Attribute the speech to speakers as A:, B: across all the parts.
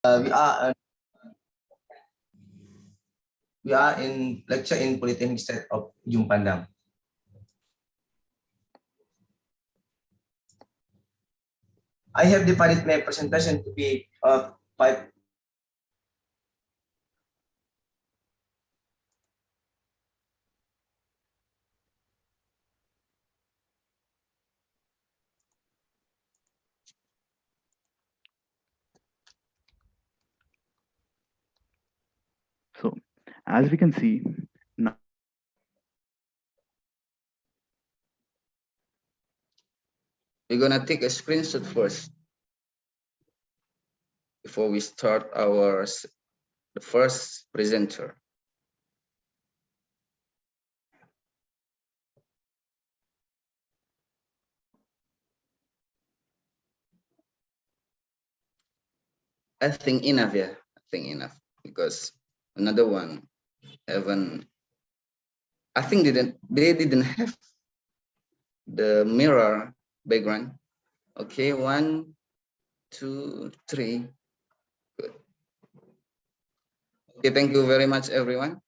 A: We are in lecture in Polytechnic State of Ujung Pandang. I have divided my presentation to be 5.
B: So, as we can see, now
C: we're gonna take a screenshot first before we start the first presenter. I think enough, yeah. I think enough because another one haven't. I think they didn't have the mirror background. Okay, 1, 2, 3. Good. Okay, thank you very much, everyone.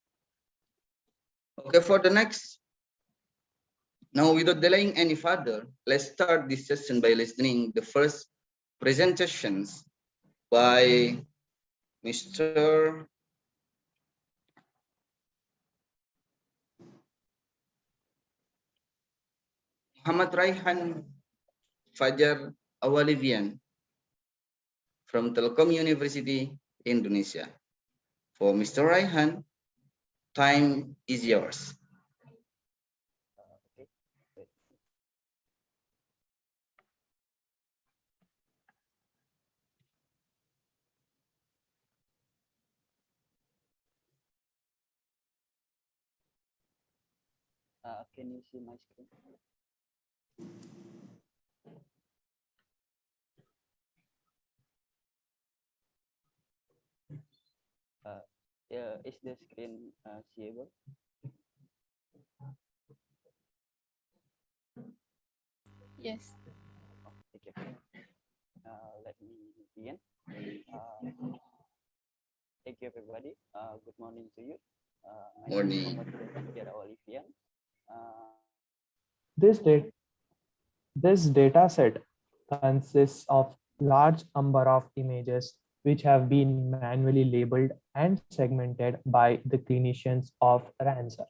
C: Okay, for the next. Now, without delaying any further, let's start this session by listening the first presentations by Mr. Muhammad Raihan Fajar Awalivian from Telkom University, Indonesia. For Mr. Raihan, time is yours.
D: Can you see my screen? Is the screen seeable?
E: Yes.
D: Okay. Let me begin. Thank you, everybody. Good morning to you.
C: Morning.
F: This data set consists of large number of images which have been manually labeled and segmented by the clinicians of Ranser.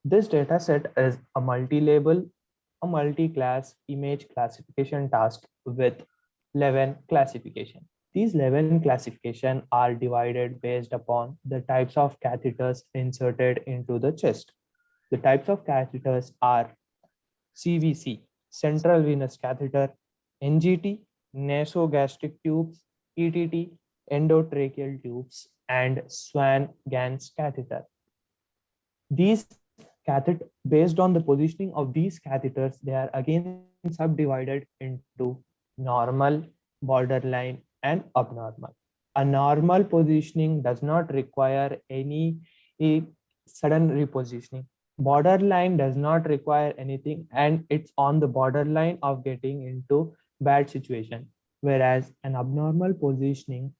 F: This data set is a multi-label, a multi-class image classification task with 11 classification. These 11 classification are divided based upon the types of catheters inserted into the chest. The types of catheters are CVC, central venous catheter, NGT, nasogastric tubes, ETT, endotracheal tubes, and Swan-Ganz catheter. These catheter, based on the positioning of these catheters, they are again subdivided into normal, borderline, and abnormal. A normal positioning does not require any sudden repositioning. Borderline does not require anything, and it's on the borderline of getting into bad situation, whereas an abnormal positioning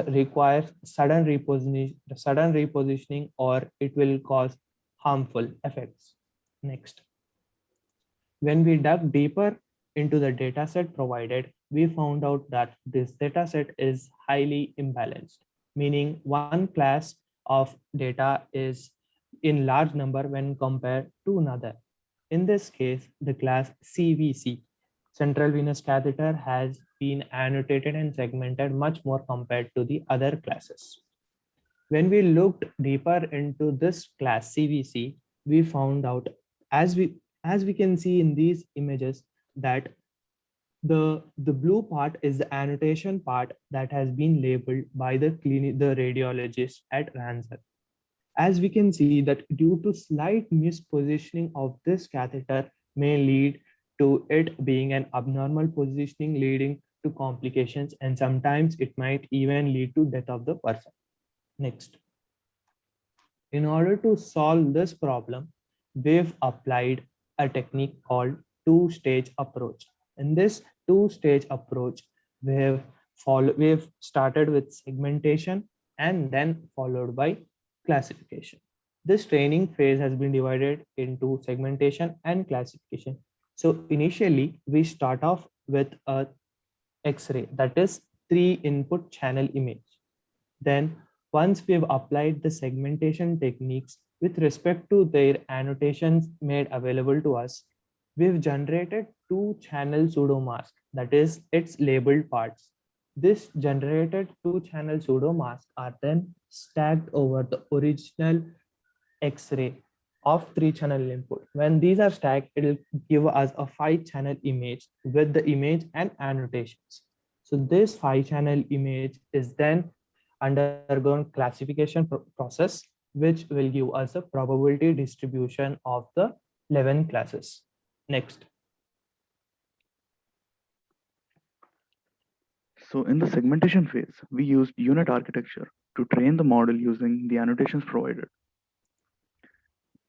F: requires sudden repositioning, or it will cause harmful effects. Next, when we dug deeper into the dataset provided, we found out that this dataset is highly imbalanced, meaning one class of data is in large number when compared to another. In this case, the class CVC, central venous catheter, has been annotated and segmented much more compared to the other classes. When we looked deeper into this class CVC, we found out, as we can see in these images, that the blue part is the annotation part that has been labeled by the radiologist at Ranser. As we can see that due to slight mispositioning of this catheter may lead to it being an abnormal positioning, leading to complications, and sometimes it might even lead to death of the person. Next, in order to solve this problem, we've applied a technique called two-stage approach. In this two-stage approach, we have we've started with segmentation and then followed by classification. This training phase has been divided into segmentation and classification. So initially we start off with a X-ray, that is 3 input channel image. Then once we've applied the segmentation techniques with respect to their annotations made available to us, we've generated 2 channel pseudomask, that is its labeled parts. This generated 2 channel pseudomask are then stacked over the original X-ray of 3 channel input. When these are stacked, it will give us a 5 channel image with the image and annotations. So this 5 channel image is then undergone classification process, which will give us a probability distribution of the 11 classes. Next.
B: So in the segmentation phase, we used unit architecture to train the model using the annotations provided.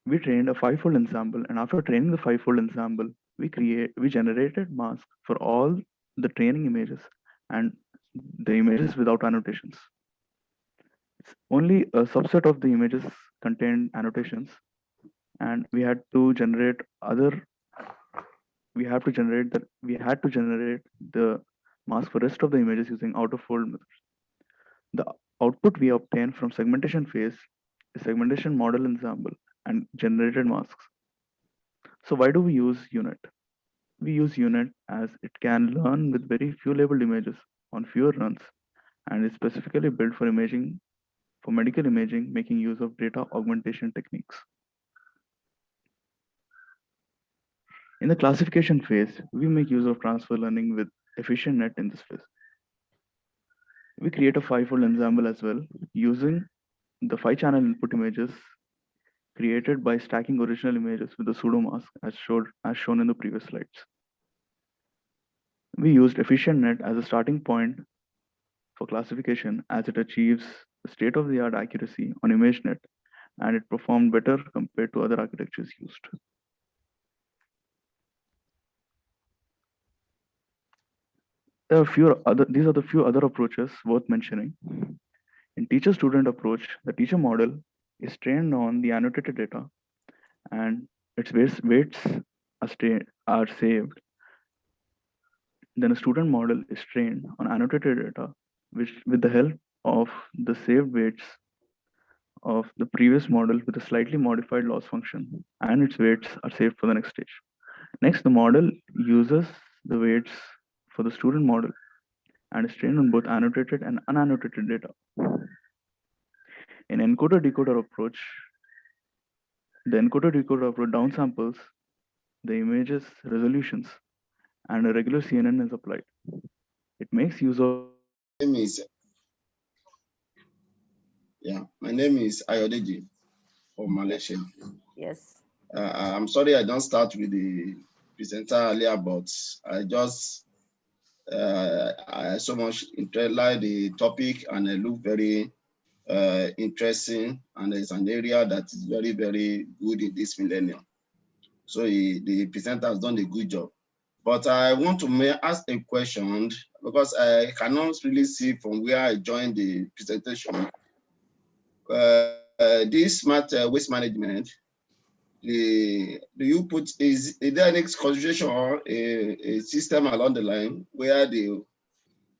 B: We trained a 5-fold ensemble, and after training the 5-fold ensemble, we generated masks for all the training images and the images without annotations. Only a subset of the images contained annotations, and we had to generate the mask for rest of the images using out-of-fold methods. The output we obtained from segmentation phase is segmentation model ensemble and generated masks. So why do we use unit? We use unit as it can learn with very few labeled images on fewer runs, and is specifically built for imaging, for medical imaging, making use of data augmentation techniques. In the classification phase, we make use of transfer learning with efficient net in this phase. We create a 5-fold ensemble as well, using the 5 channel input images created by stacking original images with the pseudomask as shown in the previous slides. We used efficient net as a starting point for classification, as it achieves state-of-the-art accuracy on ImageNet, and it performed better compared to other architectures used. These are the few other approaches worth mentioning. In teacher-student approach, the teacher model is trained on the annotated data, and its weights are saved. Then a student model is trained on annotated data, which with the help of the saved weights of the previous model with a slightly modified loss function, and its weights are saved for the next stage. Next, the model uses the weights for the student model and is trained on both annotated and unannotated data. In encoder-decoder approach, the encoder-decoder approach downsamples the image's resolutions, and a regular CNN is applied. It makes use of
G: my name is Ayodeji from Malaysia.
H: Yes.
G: I'm sorry I don't start with the presenter earlier, but I just I so much like the topic, and it look very interesting, and it's an area that is very, very good in this millennium. So the presenter has done a good job. But I want to ask a question, because I cannot really see from where I joined the presentation. This smart waste management, is there any consideration or a system along the line where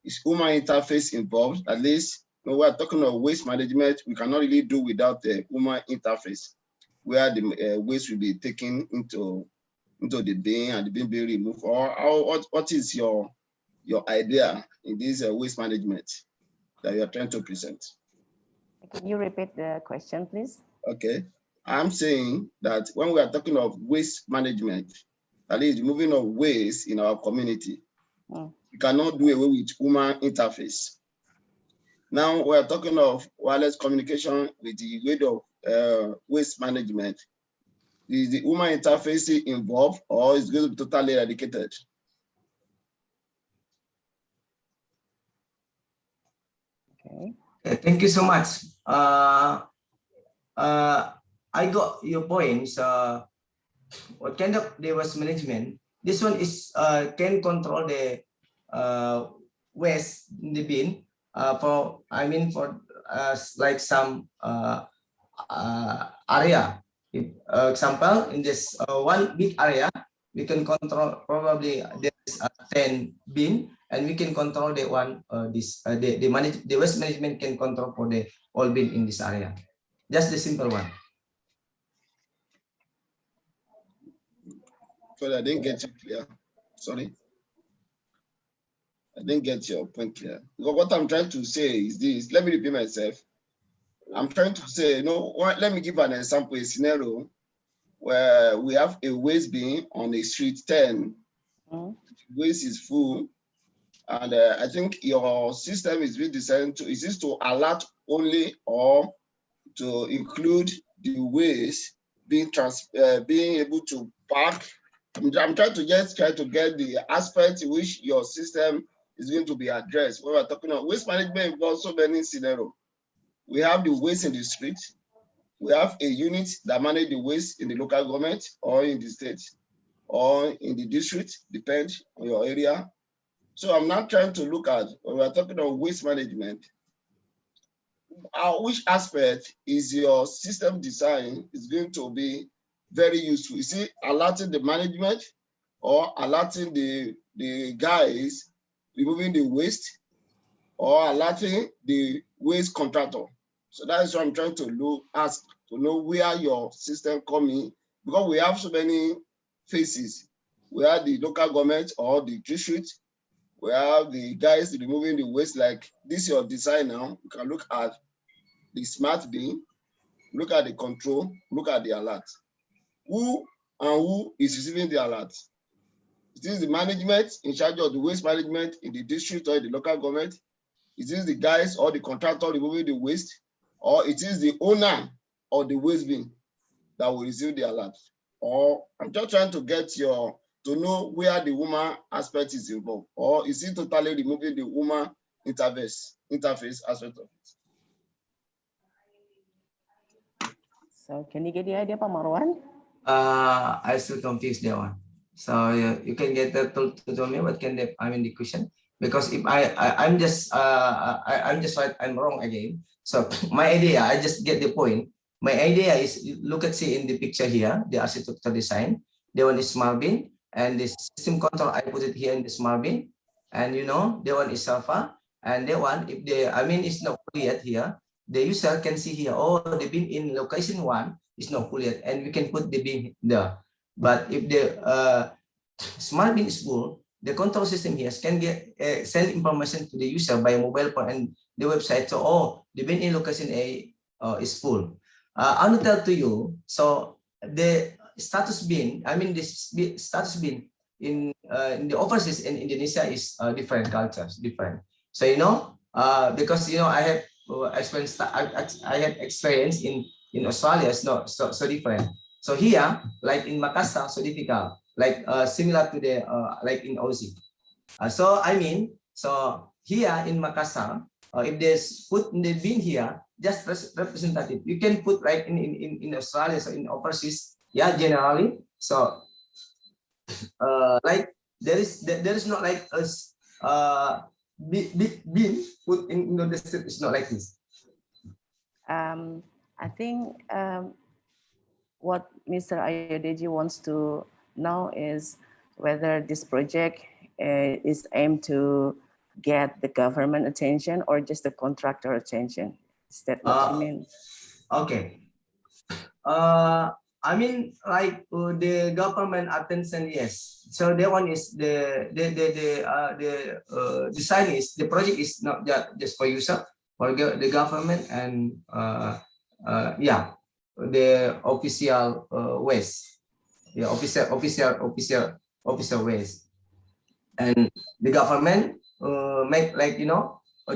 G: is human interface involved? At least when we are talking of waste management, we cannot really do without the human interface, where the waste will be taken into the bin and the bin be removed. Or what is your idea in this waste management that you are trying to present?
H: Can you repeat the question, please?
G: Okay. I'm saying that when we are talking of waste management, that is removing of waste in our community, we cannot do away with human interface. Now we are talking of wireless communication with the way of waste management. Is the human interface involved, or is it going to be totally eradicated?
H: Okay.
A: Thank you so much. I got your points. What kind of the waste management? This one is can control the waste in the bin for like some area. If, example, in this one big area, we can control probably there's 10 bin, and we can control the one the waste management can control for the all bin in this area. Just the simple one.
G: So I didn't get you clear. Sorry. I didn't get your point clear. Because what I'm trying to say is this. Let me repeat myself. I'm trying to say, let me give an example, a scenario where we have a waste bin on a street 10.
H: Mm.
G: Waste is full. And I think your system is being designed to, is this to alert only or to include the waste being able to pack? I'm trying to try to get the aspect in which your system is going to be addressed. When we're talking about waste management involves so many scenarios. We have the waste in the street. We have a unit that manages the waste in the local government or in the state or in the district, depends on your area. So I'm not trying to look at, when we're talking about waste management, which aspect is your system design is going to be very useful? Is it alerting the management or alerting the guys removing the waste or alerting the waste contractor? So that is what I'm trying to ask to know where your system coming, because we have so many phases. We have the local government or the district. We have the guys removing the waste. Like this, your design now. You can look at the smart bin, look at the control, look at the alert. Who is receiving the alert? Is this the management in charge of the waste management in the district or the local government? Is this the guys or the contractor removing the waste? Or it is the owner of the waste bin that will receive the alert? Or I'm just trying to get to know where the woman aspect is involved. Or is it totally removing the woman interface aspect of it?
H: So can you get the idea, Pak Marwan?
A: I still confused that one. So you can get that to tell me what can the question, because if I'm just right, I'm wrong again. So my idea, I just get the point. My idea is, look at see in the picture here, the architecture design. The one is smart bin, and the system control I put it here in the smart bin, and the one is alpha, and the one if it's not fully yet here. The user can see here, oh, the bin in location 1 is not full yet, and we can put the bin there. But if the smart bin is full, the control system here can get send information to the user by mobile phone and the website. So, oh, the bin in location A is full. I will tell to you. So the status bin, this status bin in the overseas in Indonesia is different cultures, different. So because I have I had experience in Australia. It's not so different. So here, like in Makassar, so difficult, like similar to the like in Aussie. So here in Makassar, if there's put in the bin here, just representative. You can put like in Australia, so in overseas, yeah, generally. So like there is not like a big bin put in the district. It's not like this.
H: I think what Mr. Ayodeji wants to know is whether this project is aimed to get the government attention or just the contractor attention. Is that what you mean?
A: Okay. Like the government attention, yes. So that one is the design is, the project is not just for user, for the government, and yeah, the official waste, yeah, official waste, and the government make like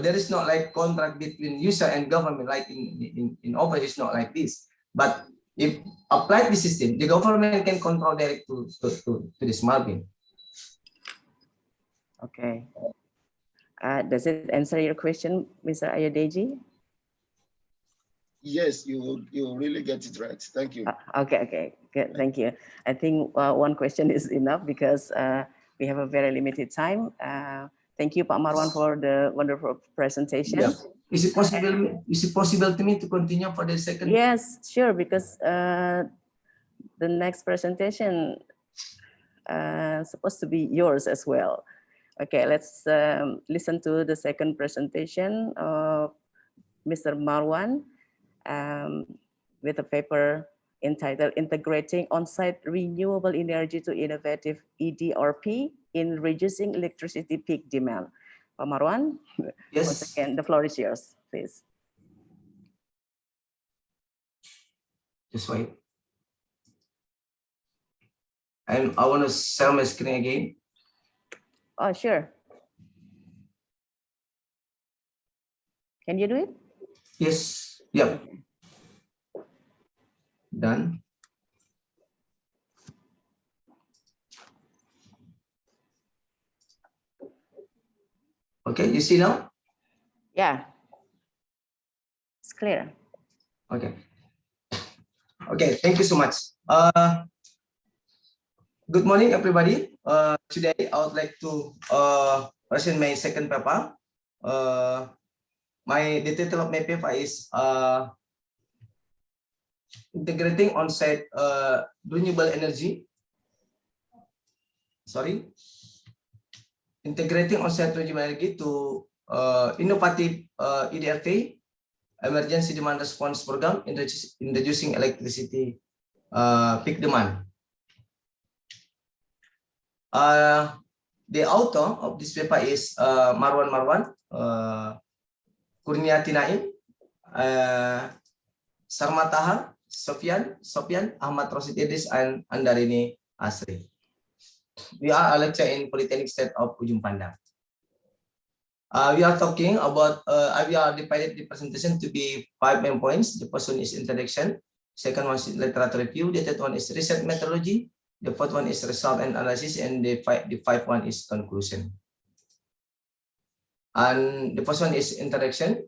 A: there is not like contract between user and government like in office. It's not like this, but if applied the system, the government can control direct to the smart bin.
H: Okay. Does it answer your question, Mr. Ayodeji?
G: Yes, you really get it right. Thank you.
H: Okay, good. Thank you. I think one question is enough because we have a very limited time. Thank you, Pak Marwan, for the wonderful presentation.
A: Yeah. Is it possible? Is it possible to me to continue for the second?
H: Yes, sure, because the next presentation supposed to be yours as well. Okay, let's listen to the second presentation of Mr. Marwan with a paper entitled Integrating On-Site Renewable Energy to Innovative EDRP in Reducing Electricity Peak Demand. Pak Marwan,
A: Yes.
H: once again, the floor is yours, please.
A: Just wait. And I want to share my screen again.
H: Oh, sure. Can you do it?
A: Yes. Yep. Done. Okay, you see now?
H: Yeah. It's clear.
A: Okay. Okay, thank you so much. Good morning, everybody. Today, I would like to present my second paper. The title of my paper is Integrating On-Site Renewable Energy. Sorry. Integrating on-site renewable energy to innovative EDRP, Emergency Demand Response Program, in reducing electricity peak demand. The author of this paper is Marwan, Kurniati Naim, Sarma Tahar, Sofian, Ahmad Rosid Idris, and Andarini Asri. We are a lecture in Polytechnic State of Ujung Pandang. We are talking about, we are divided the presentation to be 5 main points. The first one is introduction. Second one is literature review. The third one is research methodology. The fourth one is result and analysis. And the fifth one is conclusion. And the first one is introduction.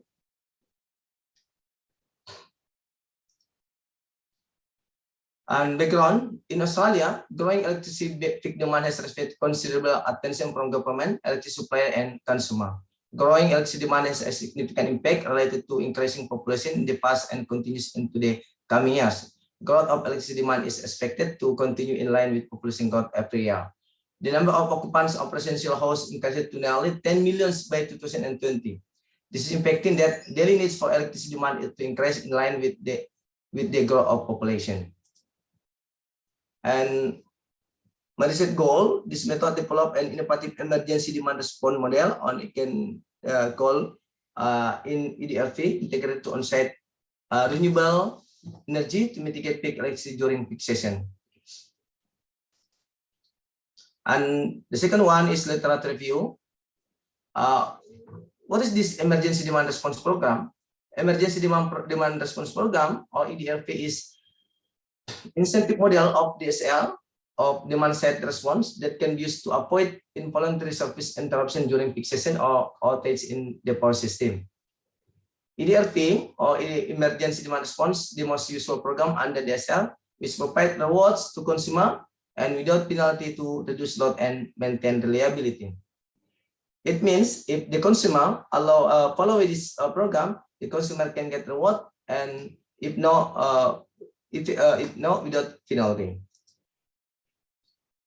A: And background, in Australia, growing electricity peak demand has received considerable attention from government, electricity supplier, and consumer. Growing electricity demand has a significant impact related to increasing population in the past and continues into the coming years. Growth of electricity demand is expected to continue in line with population growth every year. The number of occupants of residential houses increased to nearly 10 million by 2020. This is impacting that daily needs for electricity demand to increase in line with the growth of population. And my research goal, this method develop an innovative emergency demand response model on it can call in EDRP, integrated to on-site renewable energy to mitigate peak electricity during peak session. And the second one is literature review. What is this emergency demand response program? Emergency demand response program, or EDRP, is incentive model of DSL, of demand side response, that can be used to avoid involuntary service interruption during peak session or outage in the power system. EDRP, or emergency demand response, the most useful program under DSL, which provide rewards to consumer and without penalty to reduce load and maintain reliability. It means if the consumer follow this program, the consumer can get reward, and if not, without penalty.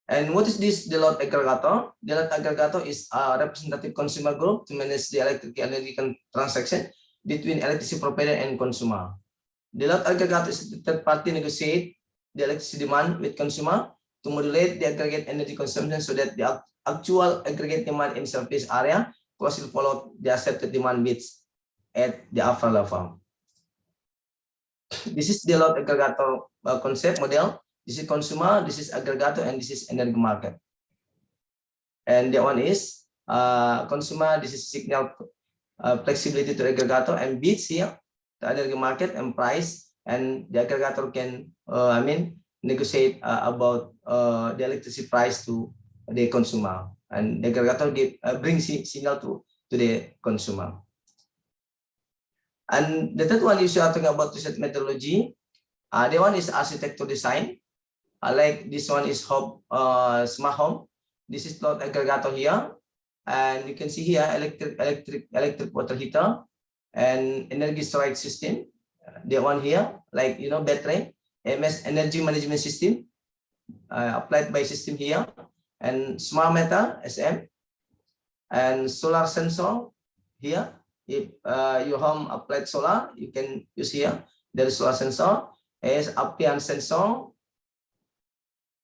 A: And what is this load aggregator? The load aggregator is a representative consumer group to manage the electric energy transaction between electricity provider and consumer. The load aggregator is the third party negotiate the electricity demand with consumer to modulate the aggregate energy consumption so that the actual aggregate demand in surface area closely follow the accepted demand bits at the upper level. This is the load aggregator concept model. This is consumer, this is aggregator, and this is energy market. And the one is consumer, this is signal flexibility to aggregator, and bits here, the energy market and price, and the aggregator can, negotiate about the electricity price to the consumer, and the aggregator brings signal to the consumer. And the third one is talking about research methodology. The one is architecture design. Like this one is smart home. This is load aggregator here. And you can see here electric water heater and energy storage system. The one here, like battery, MS energy management system, applied by system here, and smart meter SM, and solar sensor here. If your home applied solar, you can use here. There is solar sensor, as appliance sensor.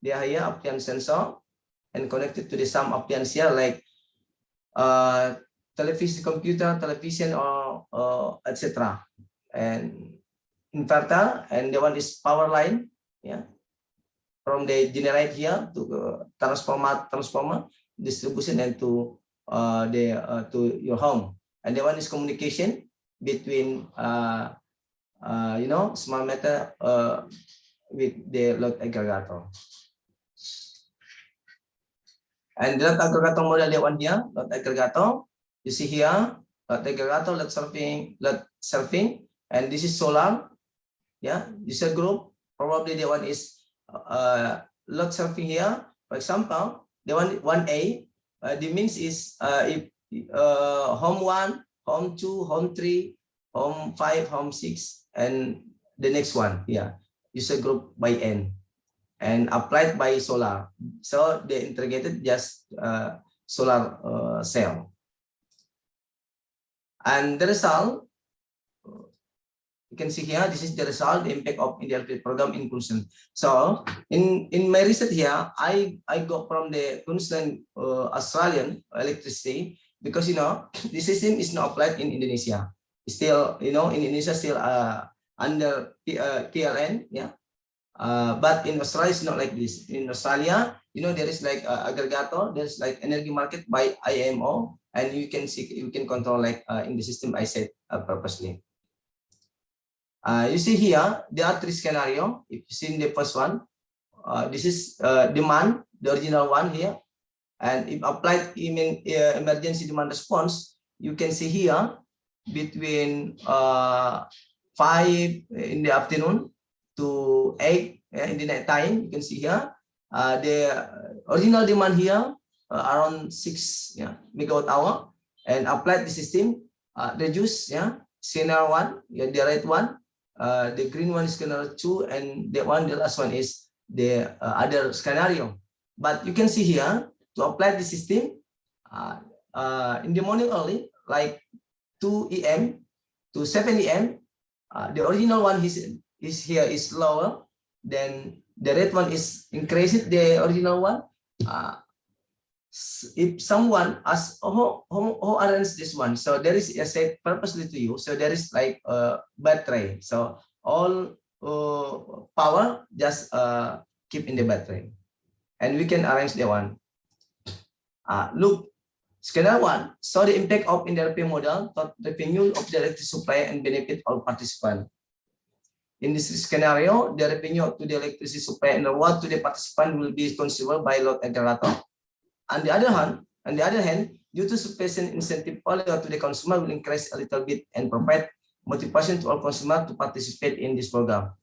A: They are here appliance sensor, and connected to the some appliance here, like television, computer, television, or etc. And inverter, and the one is power line, yeah, from the generate here to transformer distribution, and to to your home. And the one is communication between smart meter with the load aggregator. And the load aggregator model, the one here, load aggregator. You see here, load aggregator, load surfing, and this is solar. Yeah, user group. Probably the one is load surfing here. For example, the 1A, the means is if home 1, home 2, home 3, home 5, home 6, and the next one, yeah, user group by N, and applied by solar. So they integrated just solar cell. And the result, you can see here, this is the result, the impact of NDLP program in Queensland. So in my research here, I got from the Queensland Australian electricity, because the system is not applied in Indonesia. Still, in Indonesia still under PLN, yeah. But in Australia it's not like this. In Australia, there is like aggregator, there's like energy market by IMO, and you can control like in the system I said purposely. You see here, there are 3 scenarios. If you see in the first one, this is demand, the original one here. And if applied emergency demand response, you can see here between 5 in the afternoon to 8 in the night time. You can see here the original demand here around 6 megawatt hour, and applied the system reduce scenario 1, the right one. The green one is scenario 2, and the last one is the other scenario. But you can see here, to apply the system in the morning early, like 2 AM to 7 AM, the original one is here is lower, then the red one is increased, the original one. If someone asks, how arrange this one? So there is a set purposely to you. So there is like a battery. So all power just keep in the battery, and we can arrange the one. Look, scenario 1. So the impact of NDLP model, revenue of the electricity supply and benefit all participants. In this scenario, the revenue to the electricity supply and reward to the participant will be considered by load aggregator. On the other hand, due to sufficient incentive value to the consumer will increase a little bit and provide motivation to all consumers to participate in this program.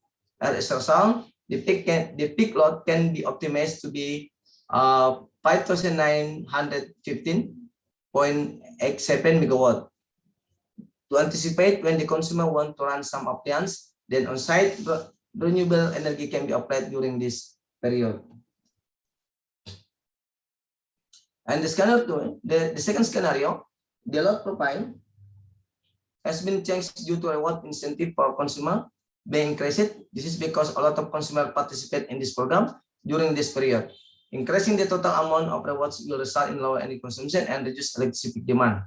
A: As a result, the peak load can be optimized to be 5,915.87 megawatt. To anticipate when the consumer want to run some appliance, then on-site renewable energy can be applied during this period. And the scenario 2, the second scenario, the load profile has been changed due to reward incentive for consumer being increased. This is because a lot of consumers participate in this program during this period. Increasing the total amount of rewards will result in lower energy consumption and reduce electricity demand.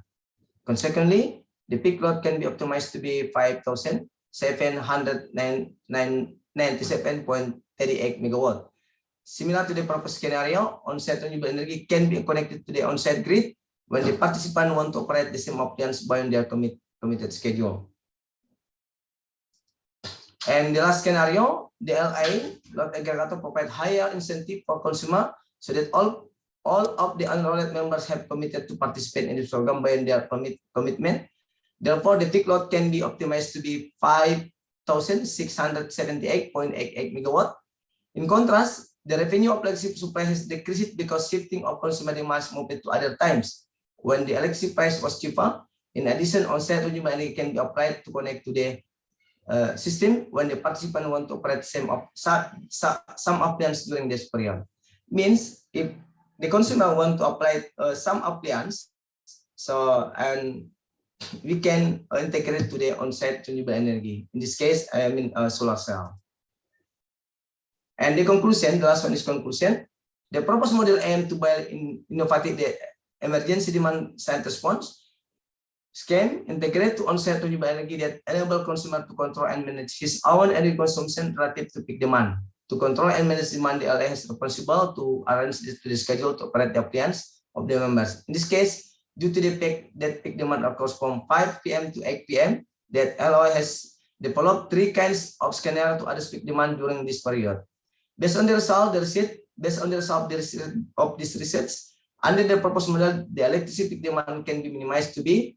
A: Consequently, the peak load can be optimized to be 5,797.38 megawatt. Similar to the proposed scenario, on-site renewable energy can be connected to the on-site grid when the participant want to operate the same appliance beyond their committed schedule. And the last scenario, the LA, load aggregator, provide higher incentive for consumer so that all of the enrolled members have committed to participate in this program beyond their commitment. Therefore, the peak load can be optimized to be 5,678.88 megawatt. In contrast, the revenue of electricity supply has decreased because shifting of consumer demands moved to other times. when the electricity price was cheaper. In addition, on-site renewable energy can be applied to connect to the system when the participant want to operate some appliance during this period. Means if the consumer want to apply some appliance, so and we can integrate to the on-site renewable energy. In this case, I mean solar cell. And the conclusion, the last one is conclusion. The proposed model aim to build innovative the emergency demand side response scheme integrate to on-site renewable energy that enable consumer to control and manage his own energy consumption relative to peak demand. To control and manage demand, the LA is responsible to arrange the schedule to operate the appliance of the members. In this case, due to the fact that peak demand occurs from 5 p.m. to 8 p.m., that LOI has developed 3 kinds of scenario to address peak demand during this period. Based on the result of this research, under the proposed model, the electricity peak demand can be minimized to be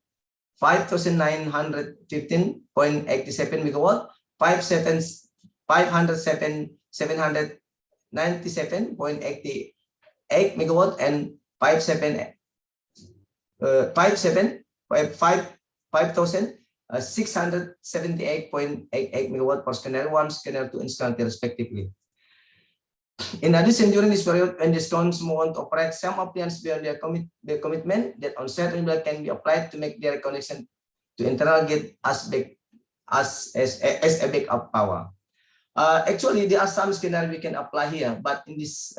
A: 5,915.87 megawatt, 597.88 megawatt, and 5,678.88 megawatt per scenario 1, scenario 2, and scenario 3 respectively. In addition, during this period, when the consumer want to operate some appliance beyond their commitment, that on-site renewable can be applied to make their connection to internal grid as a backup power. Actually, there are some scenarios we can apply here, but in this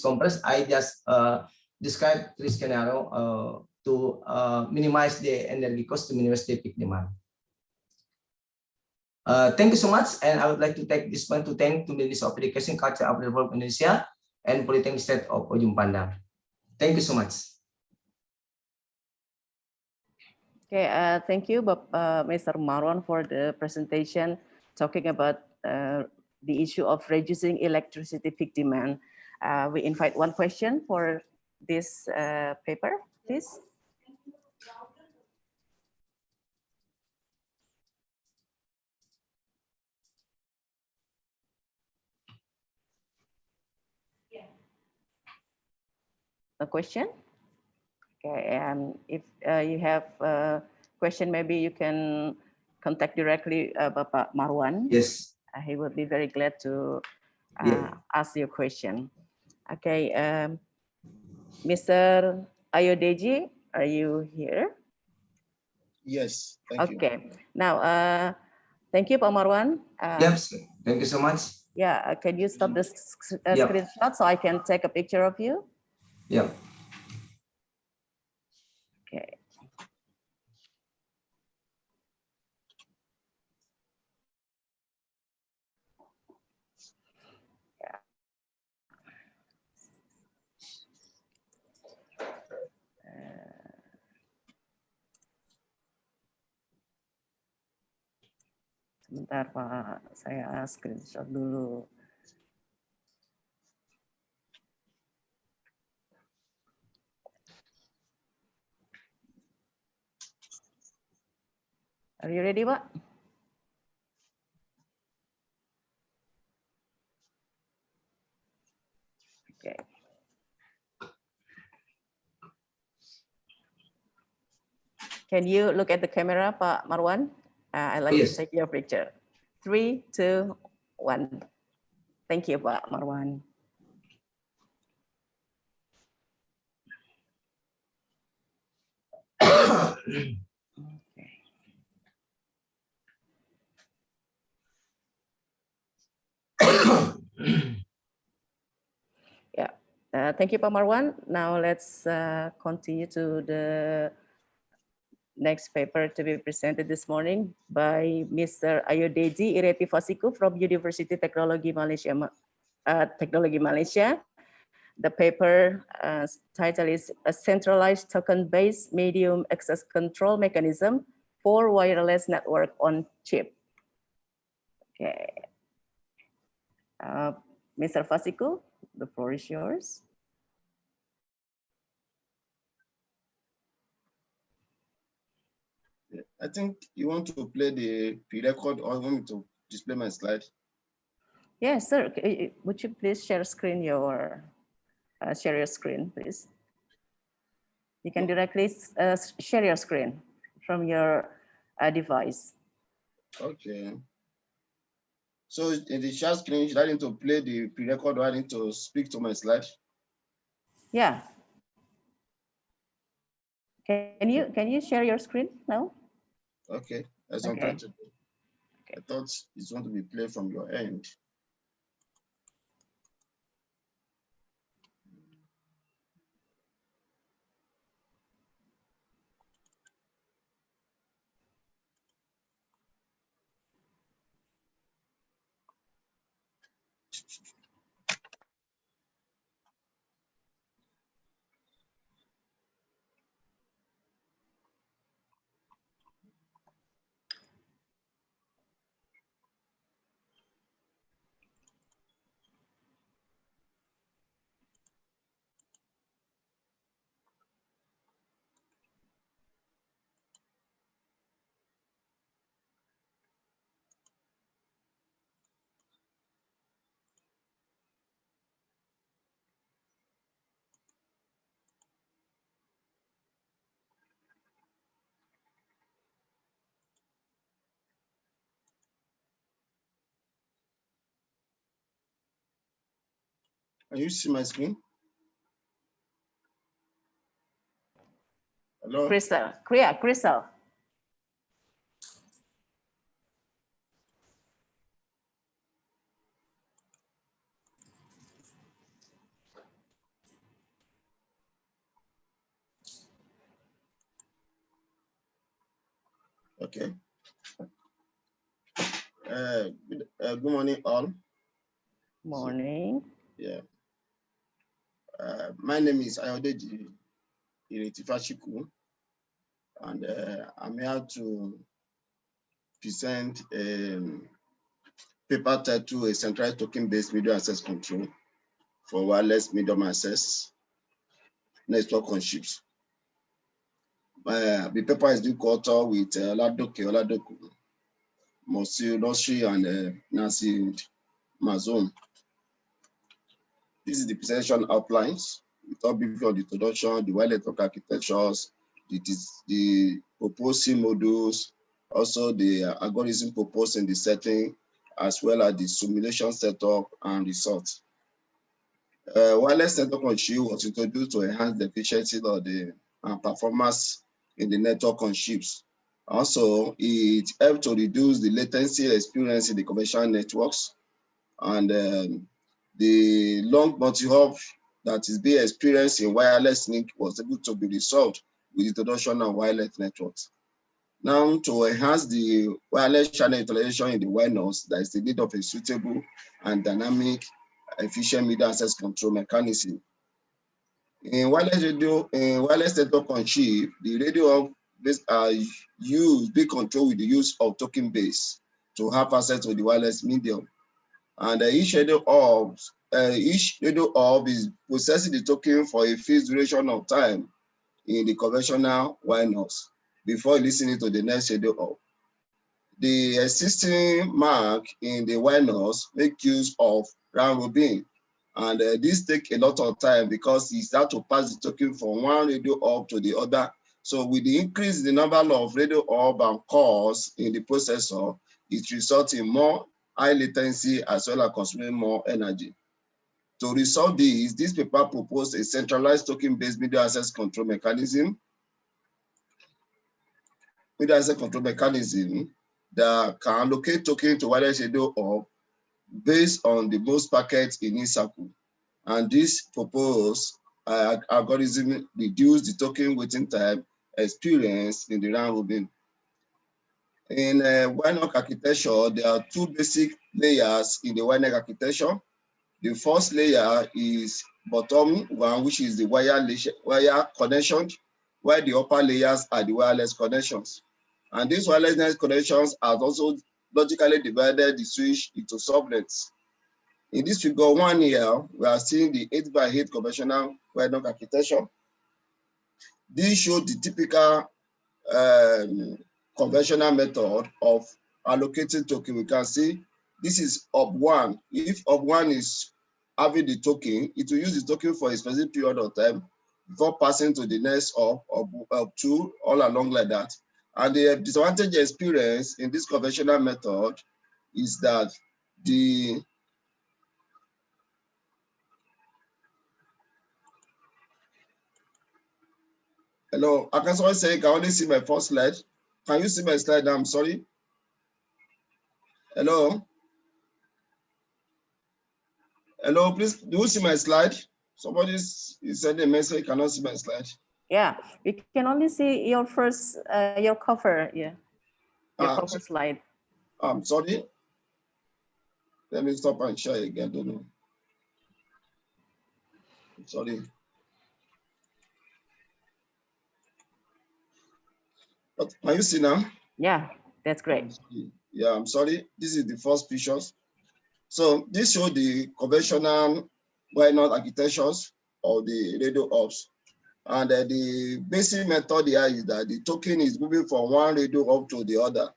A: conference, I just described 3 scenarios to minimize the energy cost, to minimize the peak demand. Thank you so much, and I would like to take this point to thank to Ministry of Education, Culture, and Development Indonesia and Polytechnic State of Ujung Pandang. Thank you so much.
H: Okay, thank you, Mr. Marwan, for the presentation talking about the issue of reducing electricity peak demand. We invite one question for this paper, please. A question? Okay, and if you have a question, maybe you can contact directly Bapak Marwan.
A: Yes.
H: He would be very glad to ask your question. Okay, Mr. Ayodeji, are you here?
G: Yes, thank you.
H: Okay, now thank you, Pak Marwan.
A: Yes, thank you so much.
H: Yeah, can you stop the screenshot so I can take a picture of you?
A: Yeah.
H: Okay. Sebentar Pak, saya screenshot dulu. Are you ready, Pak? Okay. Can you look at the camera, Pak Marwan? I'd like to take your picture. 3, 2, 1. Thank you, Pak Marwan. Yeah, thank you, Pak Marwan. Now let's continue to the next paper to be presented this morning by Mr. Ayodeji Iretivasiku from University Teknologi Malaysia. The paper title is A Centralized Token-Based Medium Access Control Mechanism for Wireless Network on Chip. Okay. Mr. Fasiku, the floor is yours.
G: I think you want to play the pre-record or want me to display my slide?
H: Yes, sir. Would you please share your screen, please? You can directly share your screen from your device.
G: Okay. So in the share screen, should I need to play the pre-record or I need to speak to my slide?
H: Yeah. Can you share your screen now?
G: Okay, that's what I'm trying to do. I thought it's going to be played from your end. Can you see my screen? Hello?
H: Crystal, Crystal.
G: Okay. Good morning, all.
H: Morning.
G: Yeah. My name is Ayodeji Iritifashiku, and I'm here to present a paper titled A Centralized Token-Based Media Access Control for Wireless Medium Access Network on Chips. The paper is due co-author with Oladoku, Mosi Noshi, and Nancy Mazon. This is the presentation outlines. We talk briefly on the introduction, the wireless network architectures, the proposing modules, also the algorithm proposed in the setting, as well as the simulation setup and results. Wireless network on chip was introduced to enhance the efficiency of the performance in the network on chips. Also, it helped to reduce the latency experience in the conventional networks, and the long multi-hop that is being experienced in wireless link was able to be resolved with the introduction of wireless networks. Now, to enhance the wireless channel utilization in the wireless, there is the need of a suitable and dynamic, efficient media access control mechanism. In wireless network on chip, the radio are used, be controlled with the use of token base to have access to the wireless medium. And each radio hub is processing the token for a fixed duration of time in the conventional wireless before listening to the next radio hub. The existing mark in the wireless make use of round robin, and this take a lot of time because it's have to pass the token from one radio hub to the other. So with the increase in the number of radio hub and cores in the processor, it results in more high latency as well as consuming more energy. To resolve this paper proposed a centralized token-based media access control mechanism. Media access control mechanism that can allocate token to wireless radio hub based on the most packets in each circle. And this proposed algorithm reduce the token waiting time experienced in the round robin. In WiNOC architecture, there are two basic layers in the WiNOC architecture. The first layer is bottom one, which is the wire connection, while the upper layers are the wireless connections. And these wireless connections are also logically divided the switch into subnets. In this figure 1 here, we are seeing the 8x8 conventional WiNOC architecture. This shows the typical conventional method of allocating token. We can see this is hub 1. If hub 1 is having the token, it will use the token for a specific period of time. before passing to the next up two, all along like that. And the disadvantage experience in this conventional method is that hello, I can someone say, I can only see my first slide. Can you see my slide now? I'm sorry. Hello? Hello, please, do you see my slide? Somebody is sending a message, cannot see my slide.
H: Yeah, we can only see your first, your cover, yeah. Your cover slide.
G: I'm sorry. Let me stop and share again, don't know. Sorry. But can you see now?
H: Yeah, that's great.
G: Yeah, I'm sorry. This is the first pictures. So this shows the conventional why not architectures of the radio ops. And the basic method here is that the token is moving from one radio up to the other.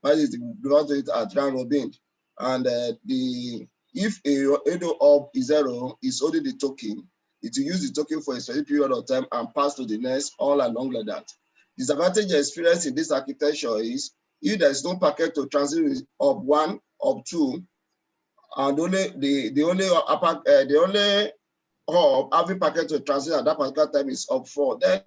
G: That is the at round robin. And if a radio up is 0, is only the token. It will use the token for a specific period of time and pass to the next all along like that. Disadvantage experience in this architecture is if there is no packet to transit of 1, of 2, and the only having packet to transit at that particular time is up 4. Then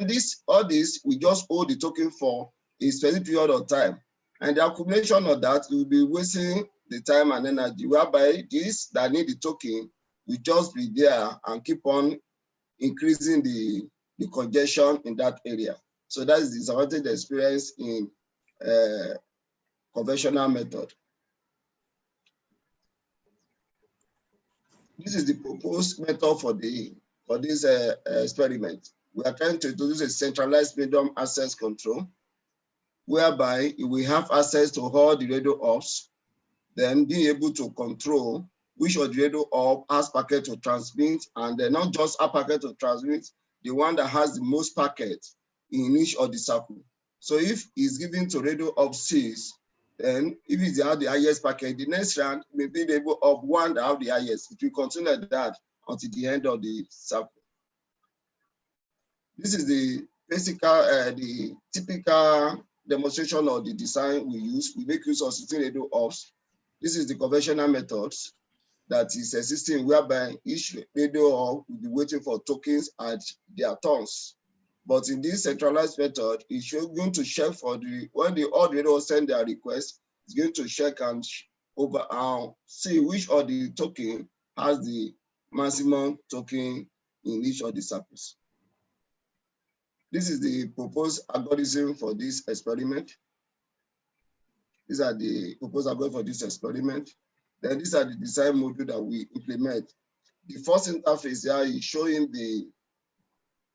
G: all this we just hold the token for a specific period of time, and the accumulation of that will be wasting the time and energy. Whereby this that need the token will just be there and keep on increasing the congestion in that area. So that is the disadvantage experience in conventional method. This is the proposed method for this experiment. We are trying to introduce a centralized medium access control, whereby we have access to all the radio ops, then being able to control which of the radio op has packet to transmit, and then not just a packet to transmit, the one that has the most packet in each of the circle. So if it's given to radio op 6, then if it's the highest packet, the next round may be able of one that have the highest. It will continue like that until the end of the circle. This is the typical demonstration of the design we use. We make use of 16 radio ops. This is the conventional methods that is existing, whereby each radio op will be waiting for tokens at their turns. But in this centralized method, it's going to check for when the odd radio send their request, it's going to check and see which of the token has the maximum token in each of the circles. This is the proposed algorithm for this experiment. These are the proposed algorithm for this experiment. Then these are the design module that we implement. The first interface here is showing the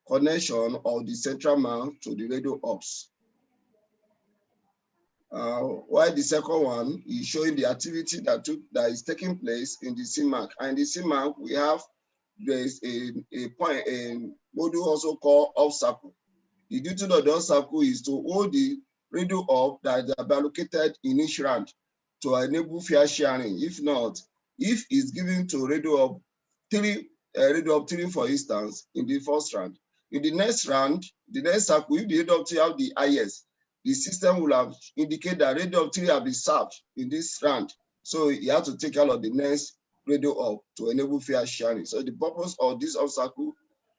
G: connection of the central mount to the radio ops. While the second one is showing the activity that is taking place in the CMAC. And in the CMAC, we have a module also called off circle. The duty of the off circle is to hold the radio op that is allocated in each round to enable fair sharing. If not, if it's given to radio op 3 for instance, in the first round, in the next round, the next circle, if the radio op 3 have the highest, the system will have indicated that radio op 3 have been served in this round. So you have to take out of the next radio op to enable fair sharing. So the purpose of this off circle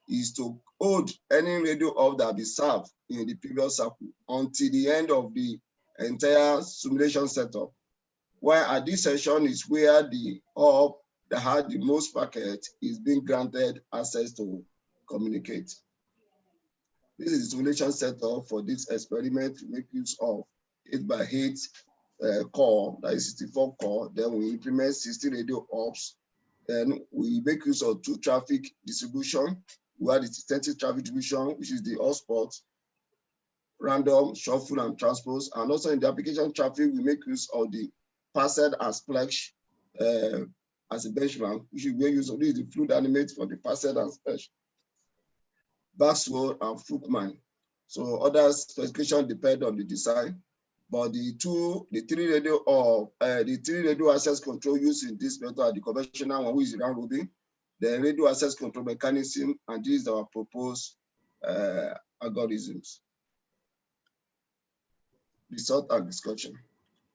G: is to hold any radio op that be served in the previous circle until the end of the entire simulation setup. While at this session is where the op that had the most packet is being granted access to communicate. This is the simulation setup for this experiment to make use of 8x8 core, that is 64 core. Then we implement 60 radio ops. Then we make use of 2 traffic distribution. We have the extensive traffic distribution, which is the hotspot, random, shuffle, and transpose. And also in the application traffic, we make use of the parsed and splash as a benchmark, which we use of this, the fluid animate for the parsed and splash, backsword and Flukeman. So other specifications depend on the design, but the 3 radio access control used in this method are the conventional one, which is round robin, the radio access control mechanism, and this is our proposed algorithms. Result and discussion.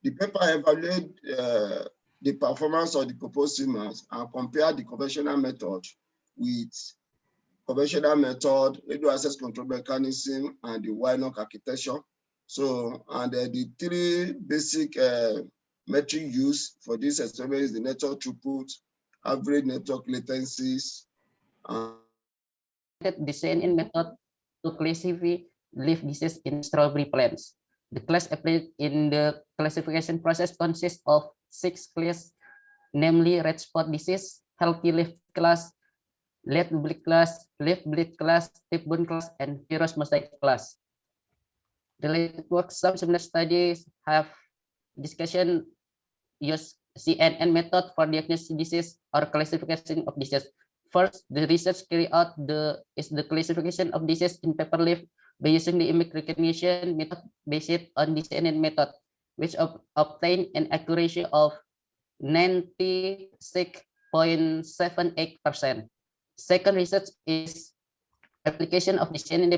G: The paper evaluated the performance of the proposed schemas and compared the conventional method with conventional method, radio access control mechanism, and the wide-knock architecture. So, and the three basic metric used for this experiment is the network throughput, average network latencies, and
I: the CNN method to classify leaf disease in strawberry plants. The class applied in the classification process consists of 6 classes, namely red spot disease, healthy leaf class, leaf bleed class, leaf bleed class, tip-bone class, and virus mosaic class. Related work, some similar studies have discussion use CNN method for diagnosis disease or classification of disease. First, the research carried out is the classification of disease in paper leaf by using the image recognition method based on the CNN method, which obtained an accuracy of 96.78%. Second research is application of the CNN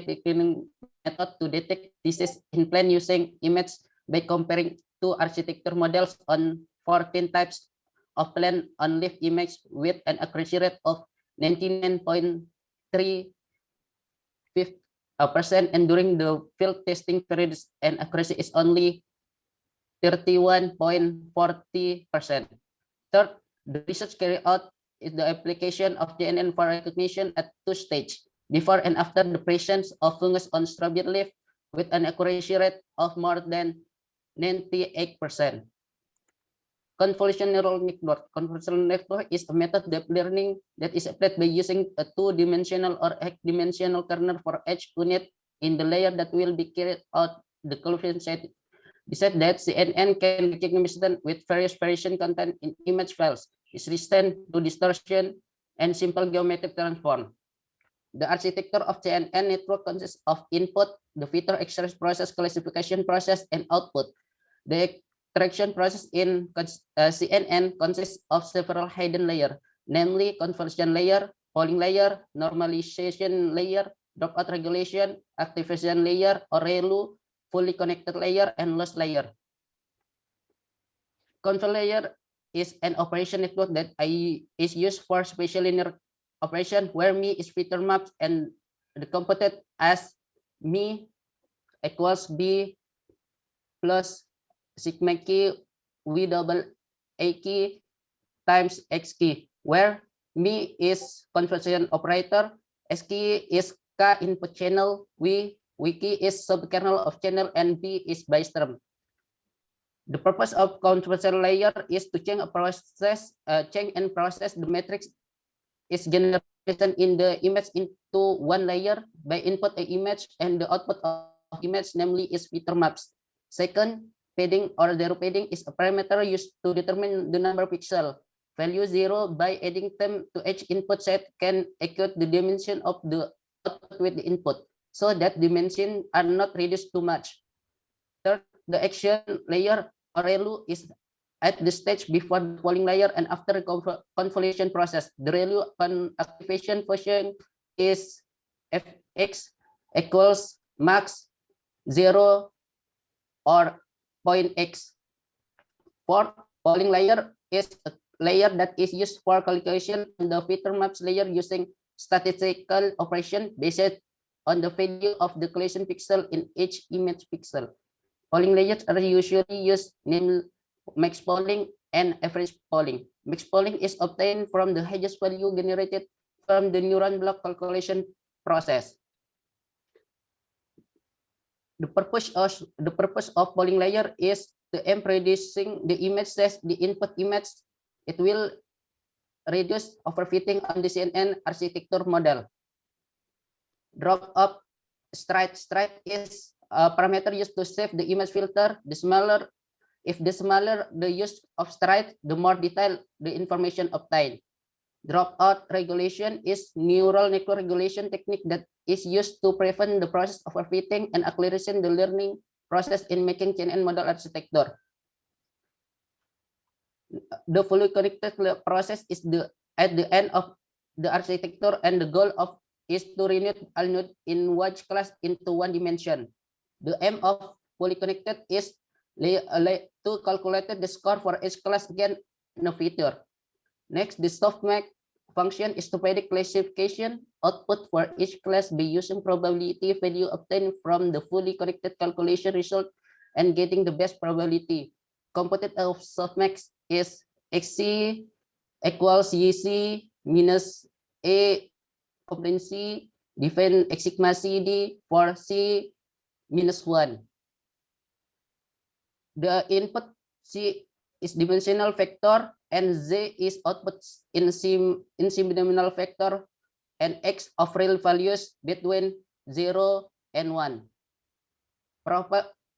I: method to detect disease in plant using image by comparing two architecture models on 14 types of plant on leaf image with an accuracy rate of 99.35%, and during the field testing period, an accuracy is only 31.40%. Third, the research carried out is the application of CNN for recognition at 2 stages, before and after the presence of fungus on strawberry leaf, with an accuracy rate of more than 98%. Convolutional neural network. Convolutional network is a method of learning that is applied by using a 2-dimensional or X-dimensional kernel for each unit in the layer that will be carried out. The conclusion said that CNN can recognize with various variation content in image files, is resistant to distortion and simple geometric transform. The architecture of CNN network consists of input, the filter extraction process, classification process, and output. The extraction process in CNN consists of several hidden layers, namely conversion layer, polling layer, normalization layer, dropout regulation, activation layer, or ReLU, fully connected layer, and loss layer. Control layer is an operation network that is used for spatial linear operation, where me is filter maps and the computed as me equals b plus sigma key v double a key times x key, where me is conversion operator, s key is k input channel, v key is subkernel of channel, and b is base term. The purpose of conversion layer is to change and process the matrix is generated in the image into one layer by input a image and the output of image, namely is filter maps. Second, padding or zero padding is a parameter used to determine the number of pixels. Value 0 by adding them to each input set can equate the dimension of the output with the input, so that dimensions are not reduced too much. Third, the action layer or ReLU is at the stage before the polling layer and after the convolution process. The ReLU activation function is fx equals max 0 or point x. Fourth, polling layer is a layer that is used for calculation on the filter maps layer using statistical operation based on the value of the collision pixel in each image pixel. Polling layers are usually used, namely max polling and average polling. Max polling is obtained from the highest value generated from the neuron block calculation process. The purpose of polling layer is to producing the image as the input image. It will reduce overfitting on the CNN architecture model. Drop up stride is a parameter used to save the image filter. If the smaller the use of stride, the more detailed the information obtained. Dropout regulation is neural network regulation technique that is used to prevent the process of overfitting and accelerate the learning process in making CNN model architecture. The fully connected process is at the end of the architecture, and the goal of is to renew all node in one class into one dimension. The aim of fully connected is to calculate the score for each class again in a future. Next, the softmax function is to predict classification output for each class by using probability value obtained from the fully connected calculation result and getting the best probability. Component of softmax is xc equals yc minus a component c define x sigma cd for c minus 1. The input c is dimensional vector and z is output in semi-dimensional vector and x of real values between 0 and 1.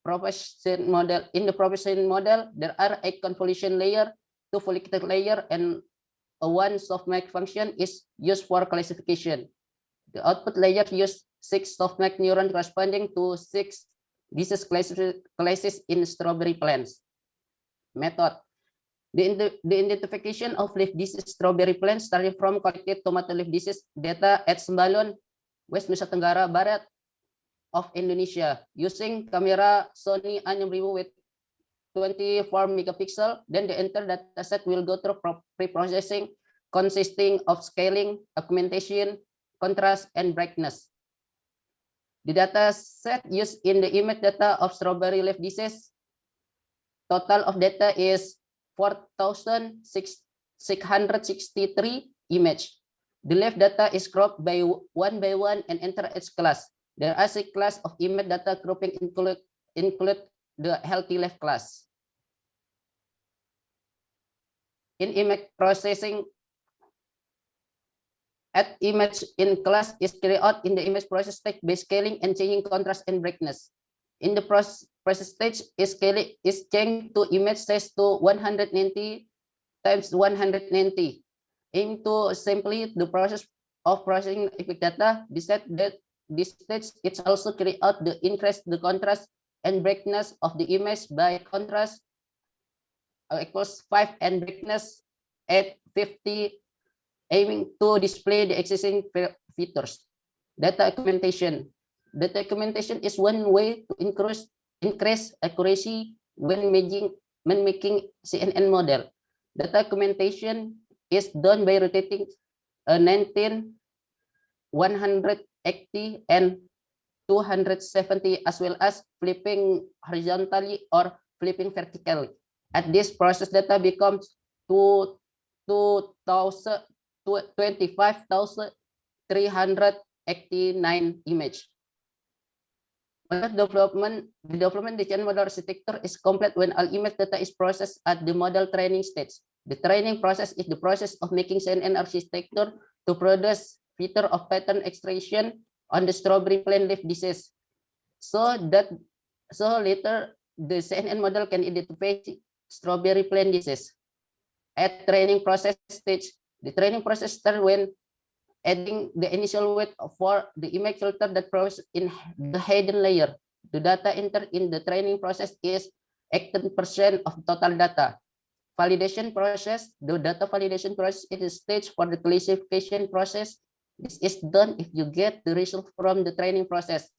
I: Proposition model. In the proposition model, there are a convolution layer, 2 fully connected layer, and a one softmax function is used for classification. The output layer use 6 softmax neurons corresponding to 6 disease classes in strawberry plants. Method. The identification of leaf disease strawberry plants starting from collected tomato leaf disease data at Sembalun, West Nusa Tenggara Barat of Indonesia using camera Sony A6000 with 24 megapixel. Then the entire dataset will go through pre-processing consisting of scaling, augmentation, contrast, and brightness. The data set used in the image data of strawberry leaf disease, total of data is 4,663 image. The leaf data is cropped by one and enter each class. There are 6 class of image data grouping include the healthy leaf class. In image processing, at image in class is carried out in the image process stage by scaling and changing contrast and brightness. In the process stage is changed to image size to 190 times 190. Aim to simply the process of processing epic data. Besides that, this stage it's also carry out the increase the contrast and brightness of the image by contrast equals 5 and brightness at 50, aiming to display the existing features. Data augmentation. Data augmentation is one way to increase accuracy when making CNN model. Data augmentation is done by rotating 19, 180, and 270, as well as flipping horizontally or flipping vertically. At this process, data becomes 25,389 image. The development design model architecture is complete when all image data is processed at the model training stage. The training process is the process of making CNN architecture to produce feature of pattern extraction on the strawberry plant leaf disease. So later the CNN model can identify strawberry plant disease. At training process stage, the training process starts when adding the initial weight for the image filter that process in the hidden layer. The data entered in the training process is 18% of total data. Validation process, the data validation process is a stage for the classification process. This is done if you get the result from the training process.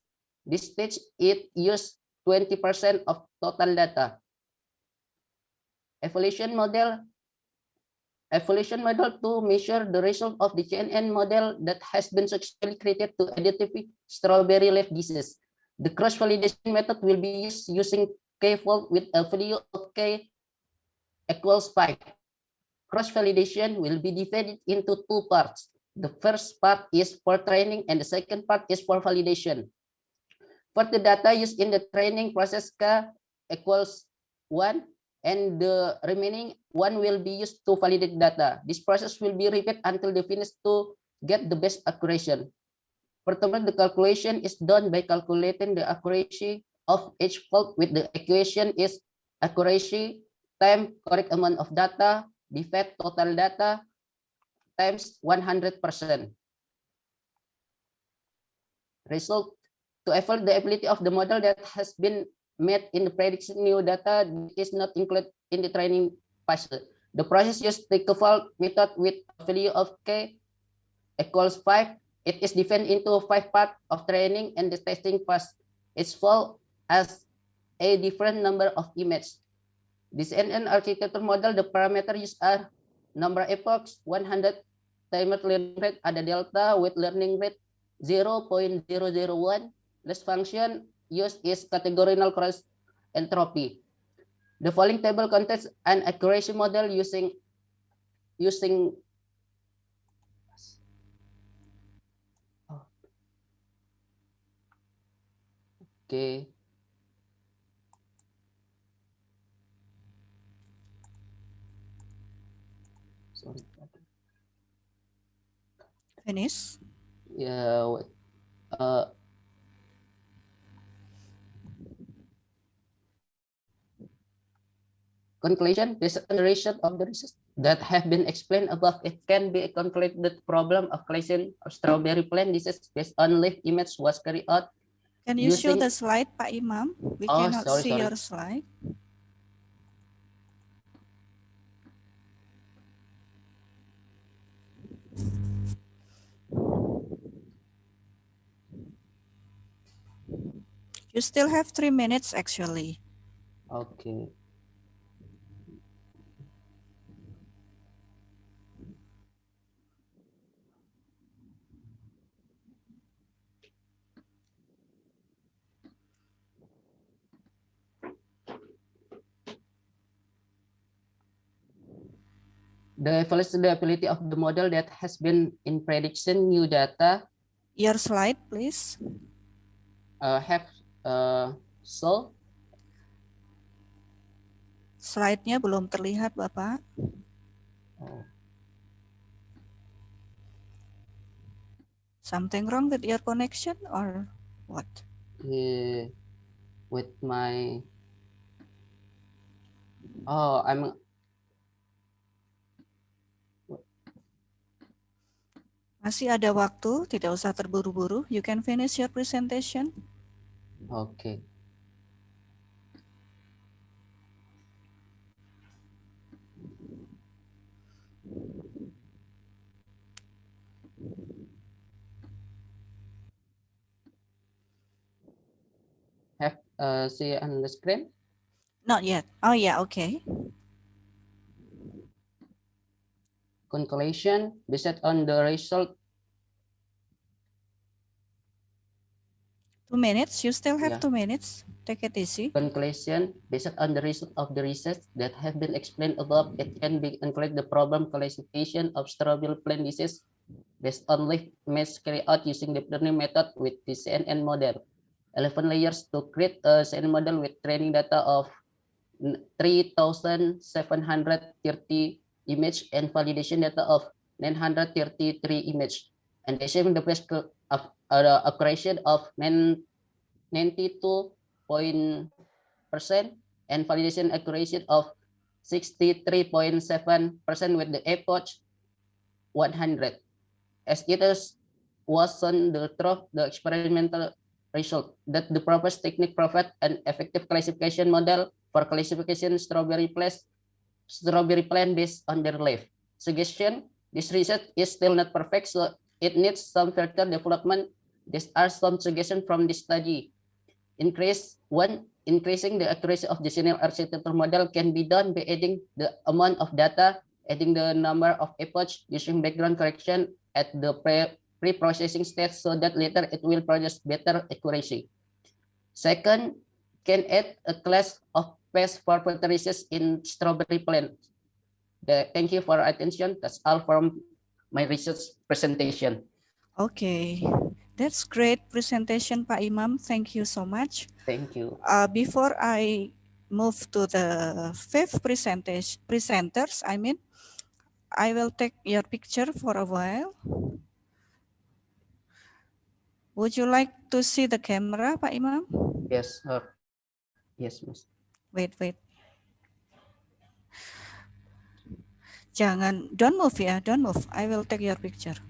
I: This stage, it uses 20% of total data. Evaluation model to measure the result of the CNN model that has been successfully created to identify strawberry leaf disease. The cross-validation method will be used using k-fold with a value of k equals 5. Cross-validation will be divided into 2 parts. The first part is for training and the second part is for validation. For the data used in the training process, k equals 1, and the remaining 1 will be used to validate data. This process will be repeated until the finish to get the best accuracy. Furthermore, the calculation is done by calculating the accuracy of each fold with the equation is accuracy times correct amount of data divided total data times 100%. Result: to evaluate the ability of the model that has been made in the prediction new data is not included in the training phase. The process used the k-fold method with a value of k equals 5 It is divided into 5 parts of training and the testing phase. It's full as a different number of images. This NN architecture model, the parameter used are number epochs, 100 timer learning rate, ada delta with learning rate 0.001. This function used is categorical cross entropy. The following table contains an accuracy model using okay. Sorry.
E: Finish.
I: Yeah. Conclusion, this iteration of the research that have been explained above, it can be a concluded problem of collection of strawberry plant disease based on leaf image was carried out.
E: Can you show
I: Using-
E: the slide, Pak Imam? We
I: Oh,
E: cannot
I: sorry,
E: see
I: sorry.
E: your slide. You still have 3 minutes actually.
I: Okay. The evaluation the ability of the model that has been in prediction new data
E: Your slide, please.
I: have so
E: Slide-nya belum terlihat, Bapak. Something wrong with your connection or what?
I: with my I'm
E: Masih ada waktu, tidak usah terburu-buru. You can finish your presentation.
I: okay. Have see on the screen?
E: Not yet. Oh yeah, okay.
I: Conclusion based on the result.
E: 2 minutes. You still have
I: Yeah.
E: 2 minutes. Take it easy.
I: Conclusion based on the result of the research that have been explained above, it can be include the problem classification of strawberry plant disease based on leaf image carried out using the learning method with the CNN model. 11 layers to create a CNN model with training data of 3,730 image and validation data of 933 image, and achieving the best of accuracy of 92% and validation accuracy of 63.7% with the approach 100. As it was on the through the experimental result that the proposed technique provide an effective classification model for classification strawberry plant based on their leaf. Suggestion: this research is still not perfect, so it needs some further development. These are some suggestions from this study. Increasing the accuracy of the general architecture model can be done by adding the amount of data, adding the number of epochs, using background correction at the pre-processing stage so that later it will produce better accuracy. Second, can add a class of pest for research in strawberry plant. Thank you for attention. That's all from my research presentation.
E: Okay, that's great presentation, Pak Imam. Thank you so much.
I: Thank you.
E: Before I move to the fifth presenters, I will take your picture for a while. Would you like to see the camera, Pak Imam?
I: Yes, sir. Yes, Miss.
E: Wait. Don't move ya, don't move. I will take your picture.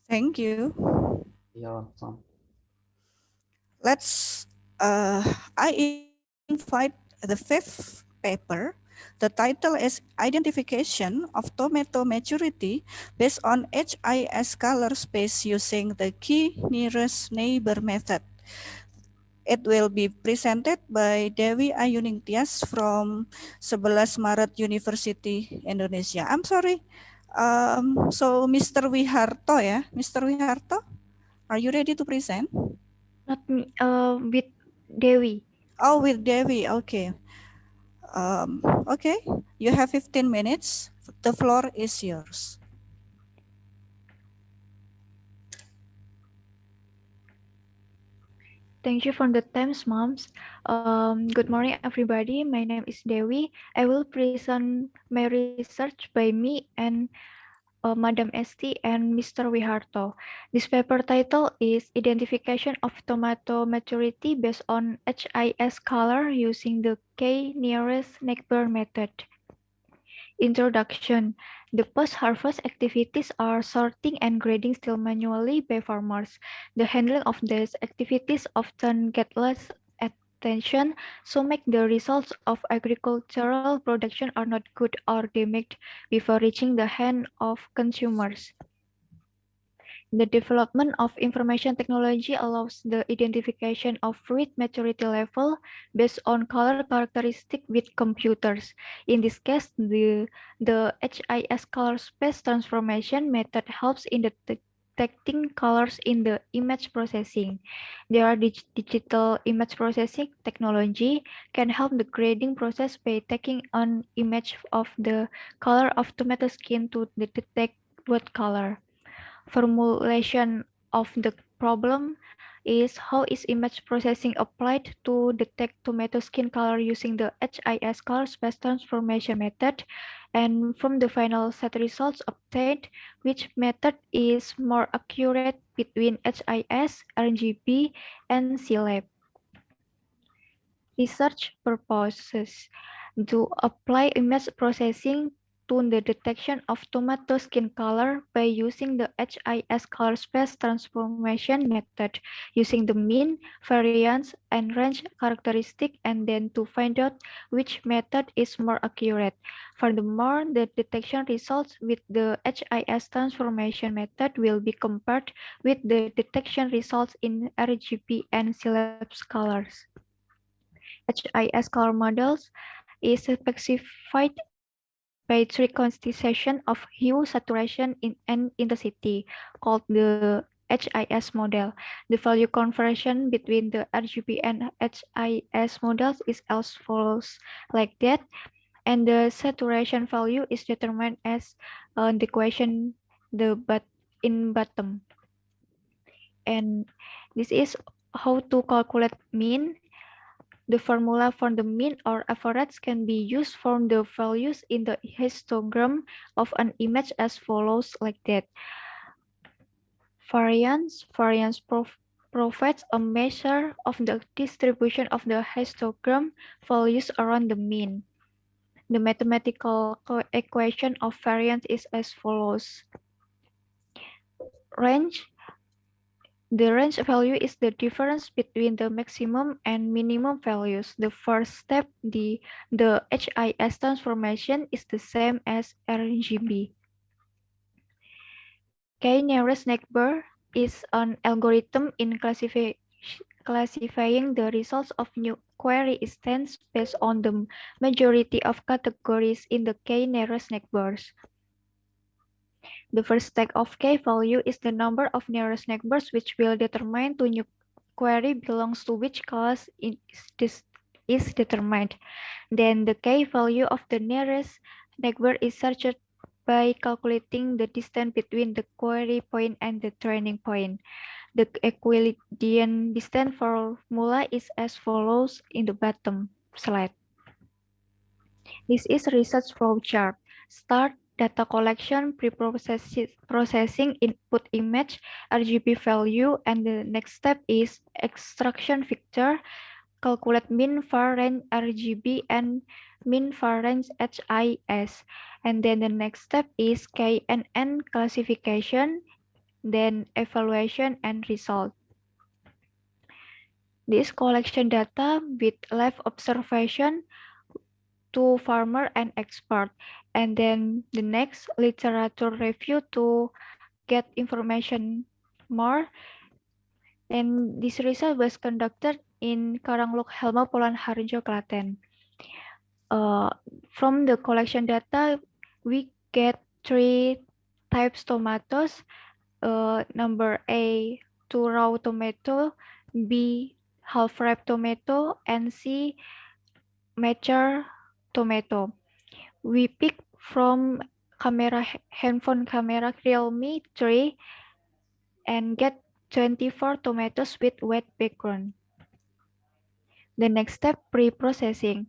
E: Thank you.
I: You're welcome.
E: Let's, I invite the fifth paper. The title is Identification of Tomato Maturity based on HIS color space using the key nearest neighbor method. It will be presented by Dewi Ayuningtyas from 11 Maret University Indonesia. I'm sorry. So Mr. Wiharto ya, Mr. Wiharto, are you ready to present?
J: Not me, with Dewi.
E: Oh, with Devi. Okay. Okay. You have 15 minutes. The floor is yours.
J: Thank you for the times, moms. Good morning, everybody. My name is Dewi. I will present my research by me and Madam Esti and Mr. Wiharto. This paper title is Identification of Tomato Maturity based on HIS color using the K nearest neighbor method. Introduction. The post-harvest activities are sorting and grading still manually by farmers. The handling of these activities often get less attention, so make the results of agricultural production are not good or damaged before reaching the hand of consumers. The development of information technology allows the identification of fruit maturity level based on color characteristic with computers. In this case, the HIS color space transformation method helps in detecting colors in the image processing. There are digital image processing technology can help the grading process by taking an image of the color of tomato skin to detect what color. Formulation of the problem is how is image processing applied to detect tomato skin color using the HIS color space transformation method, and from the final set results obtained, which method is more accurate between HIS, RGB, and CLab. Research purposes to apply image processing to the detection of tomato skin color by using the HIS color space transformation method, using the mean, variance, and range characteristic, and then to find out which method is more accurate. Furthermore, the detection results with the HIS transformation method will be compared with the detection results in RGB and CLab's colors. HIS color models is specified by three constitutions of hue, saturation, and intensity, called the HIS model. The value conversion between the RGB and HIS models is as follows, like that, and the saturation value is determined as the equation in bottom. And this is how to calculate mean. The formula for the mean or average can be used from the values in the histogram of an image as follows, like that. Variance provides a measure of the distribution of the histogram values around the mean. The mathematical equation of variance is as follows. Range. The range value is the difference between the maximum and minimum values. The first step, the HIS transformation is the same as RGB. K-nearest neighbor is an algorithm in classifying the results of new query instance based on the majority of categories in the K-nearest neighbors. The first stack of K value is the number of nearest neighbors, which will determine to new query belongs to which class is determined. Then the K value of the nearest neighbor is searched by calculating the distance between the query point and the training point. The Euclidean distance formula is as follows in the bottom slide. This is research flowchart. Start data collection, pre-processing input image, RGB value, and the next step is extraction vector, calculate min var range RGB and min var range HIS. And then the next step is KNN classification, then evaluation and result. This collection data with live observation to farmer and expert, and then the next literature review to get information more. And this research was conducted in Karangluk, Helma, Polan Harjo, Klaten. From the collection data, we get 3 types tomatoes. Number A, 2 raw tomato, B, half ripe tomato, and C, mature tomato. We pick from handphone camera Realme 3 and get 24 tomatoes with white background. The next step, pre-processing.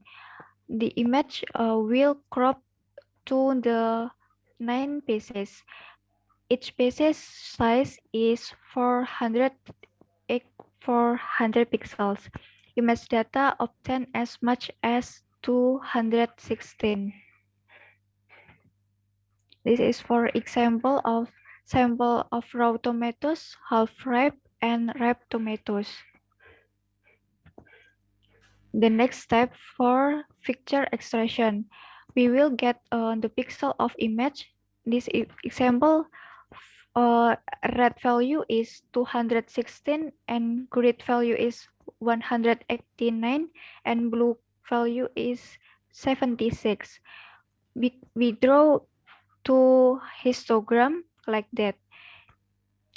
J: The image will crop to the 9 pieces. Each piece's size is 400 pixels. Image data obtained as much as 216. This is for example of sample of raw tomatoes, half ripe, and ripe tomatoes. The next step for picture extraction. We will get the pixel of image. This example, red value is 216 and grid value is 189 and blue value is 76. We draw two histogram like that.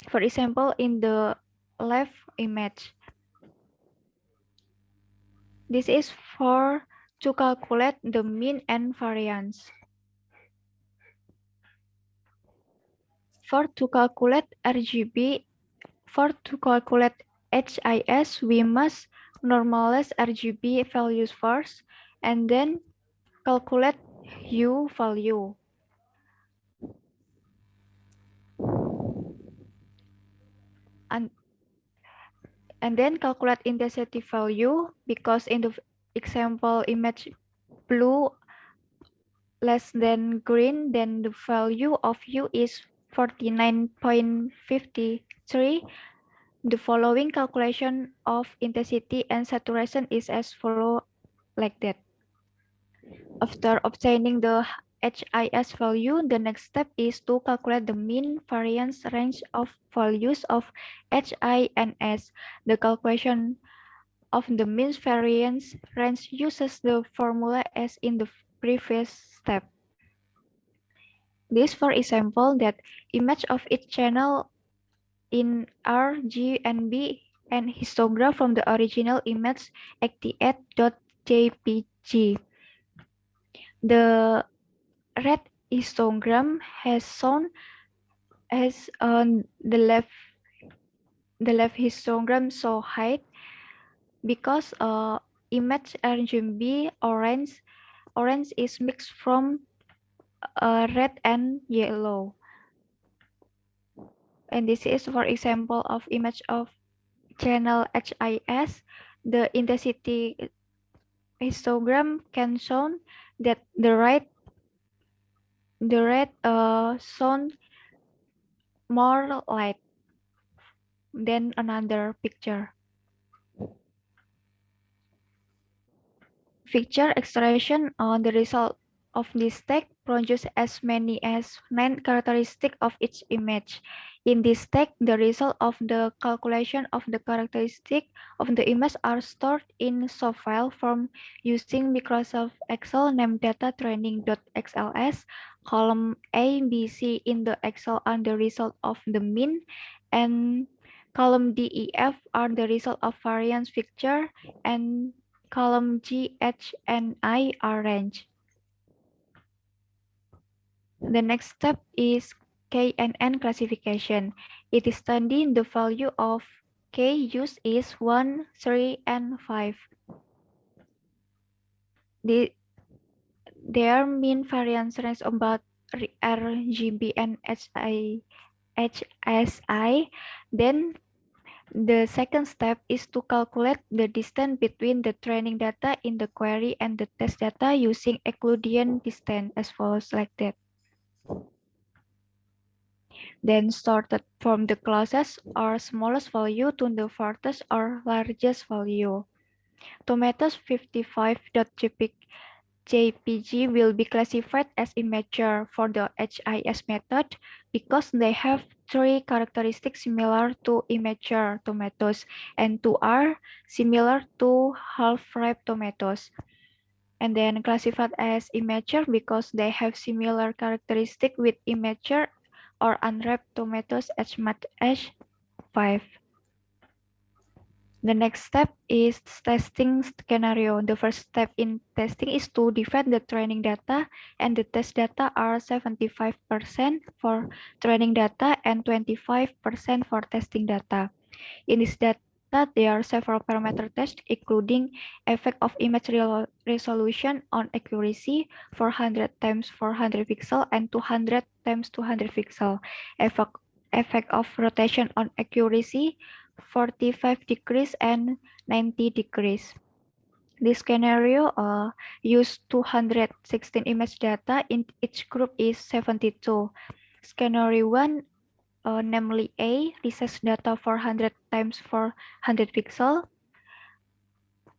J: For example, in the left image, this is to calculate the mean and variance. To calculate HIS, we must normalize RGB values first and then calculate hue value. And then calculate intensity value, because in the example image blue less than green, then the value of hue is 49.53. The following calculation of intensity and saturation is as follow like that. After obtaining the HIS value, the next step is to calculate the mean variance range of values of HI and S. The calculation of the mean variance range uses the formula as in the previous step. This, for example, that image of each channel in R, G, and B and histogram from the original image 88.jpg. The red histogram has shown as on the left histogram show height because image RGB orange is mixed from red and yellow. And this is for example of image of channel HIS. The intensity histogram can show that the red shown more light than another picture. Picture extraction on the result of this tag produces as many as 9 characteristics of each image. In this tag, the result of the calculation of the characteristic of the image are stored in soft file form using Microsoft Excel named data training.xls. Column A, B, C in the Excel are the result of the mean, and column D, E, F are the result of variance picture, and column G, H, and I are range. The next step is K and N classification. It is studying the value of K used is 1, 3, and 5. Their mean variance range about RGB and HSI. Then the second step is to calculate the distance between the training data in the query and the test data using Euclidean distance as follows like that. Then sorted from the closest or smallest value to the farthest or largest value. Tomatoes 55.jpg will be classified as immature for the HIS method because they have three characteristics similar to immature tomatoes and two are similar to half-ripe tomatoes. And then classified as immature because they have similar characteristic with immature or unripe tomatoes as much as 5. The next step is testing scenario. The first step in testing is to define the training data, and the test data are 75% for training data and 25% for testing data. In this data, there are several parameter tests, including effect of image resolution on accuracy, 400 times 400 pixel and 200 times 200 pixel, effect of rotation on accuracy, 45 degrees and 90 degrees. This scenario use 216 image data. In each group is 72. Scenario 1, namely A, research data 400 times 400 pixel,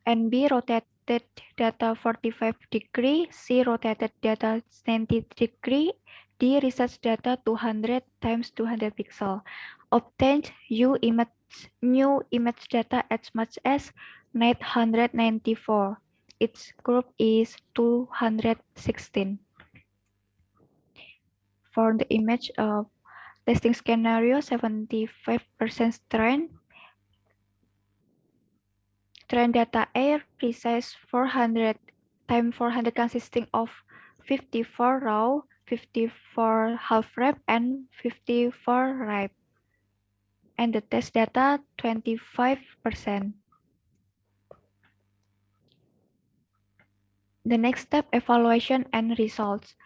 J: and B, rotated data 45 degree, C, rotated data 90 degree, D, research data 200 times 200 pixel. Obtained new image data as much as 994. Its group is 216. For the image testing scenario, 75% strength. Trend data A resize 400 times 400 consisting of 54 raw, 54 half ripe, and 54 ripe. And the test data 25%. The next step, evaluation and results.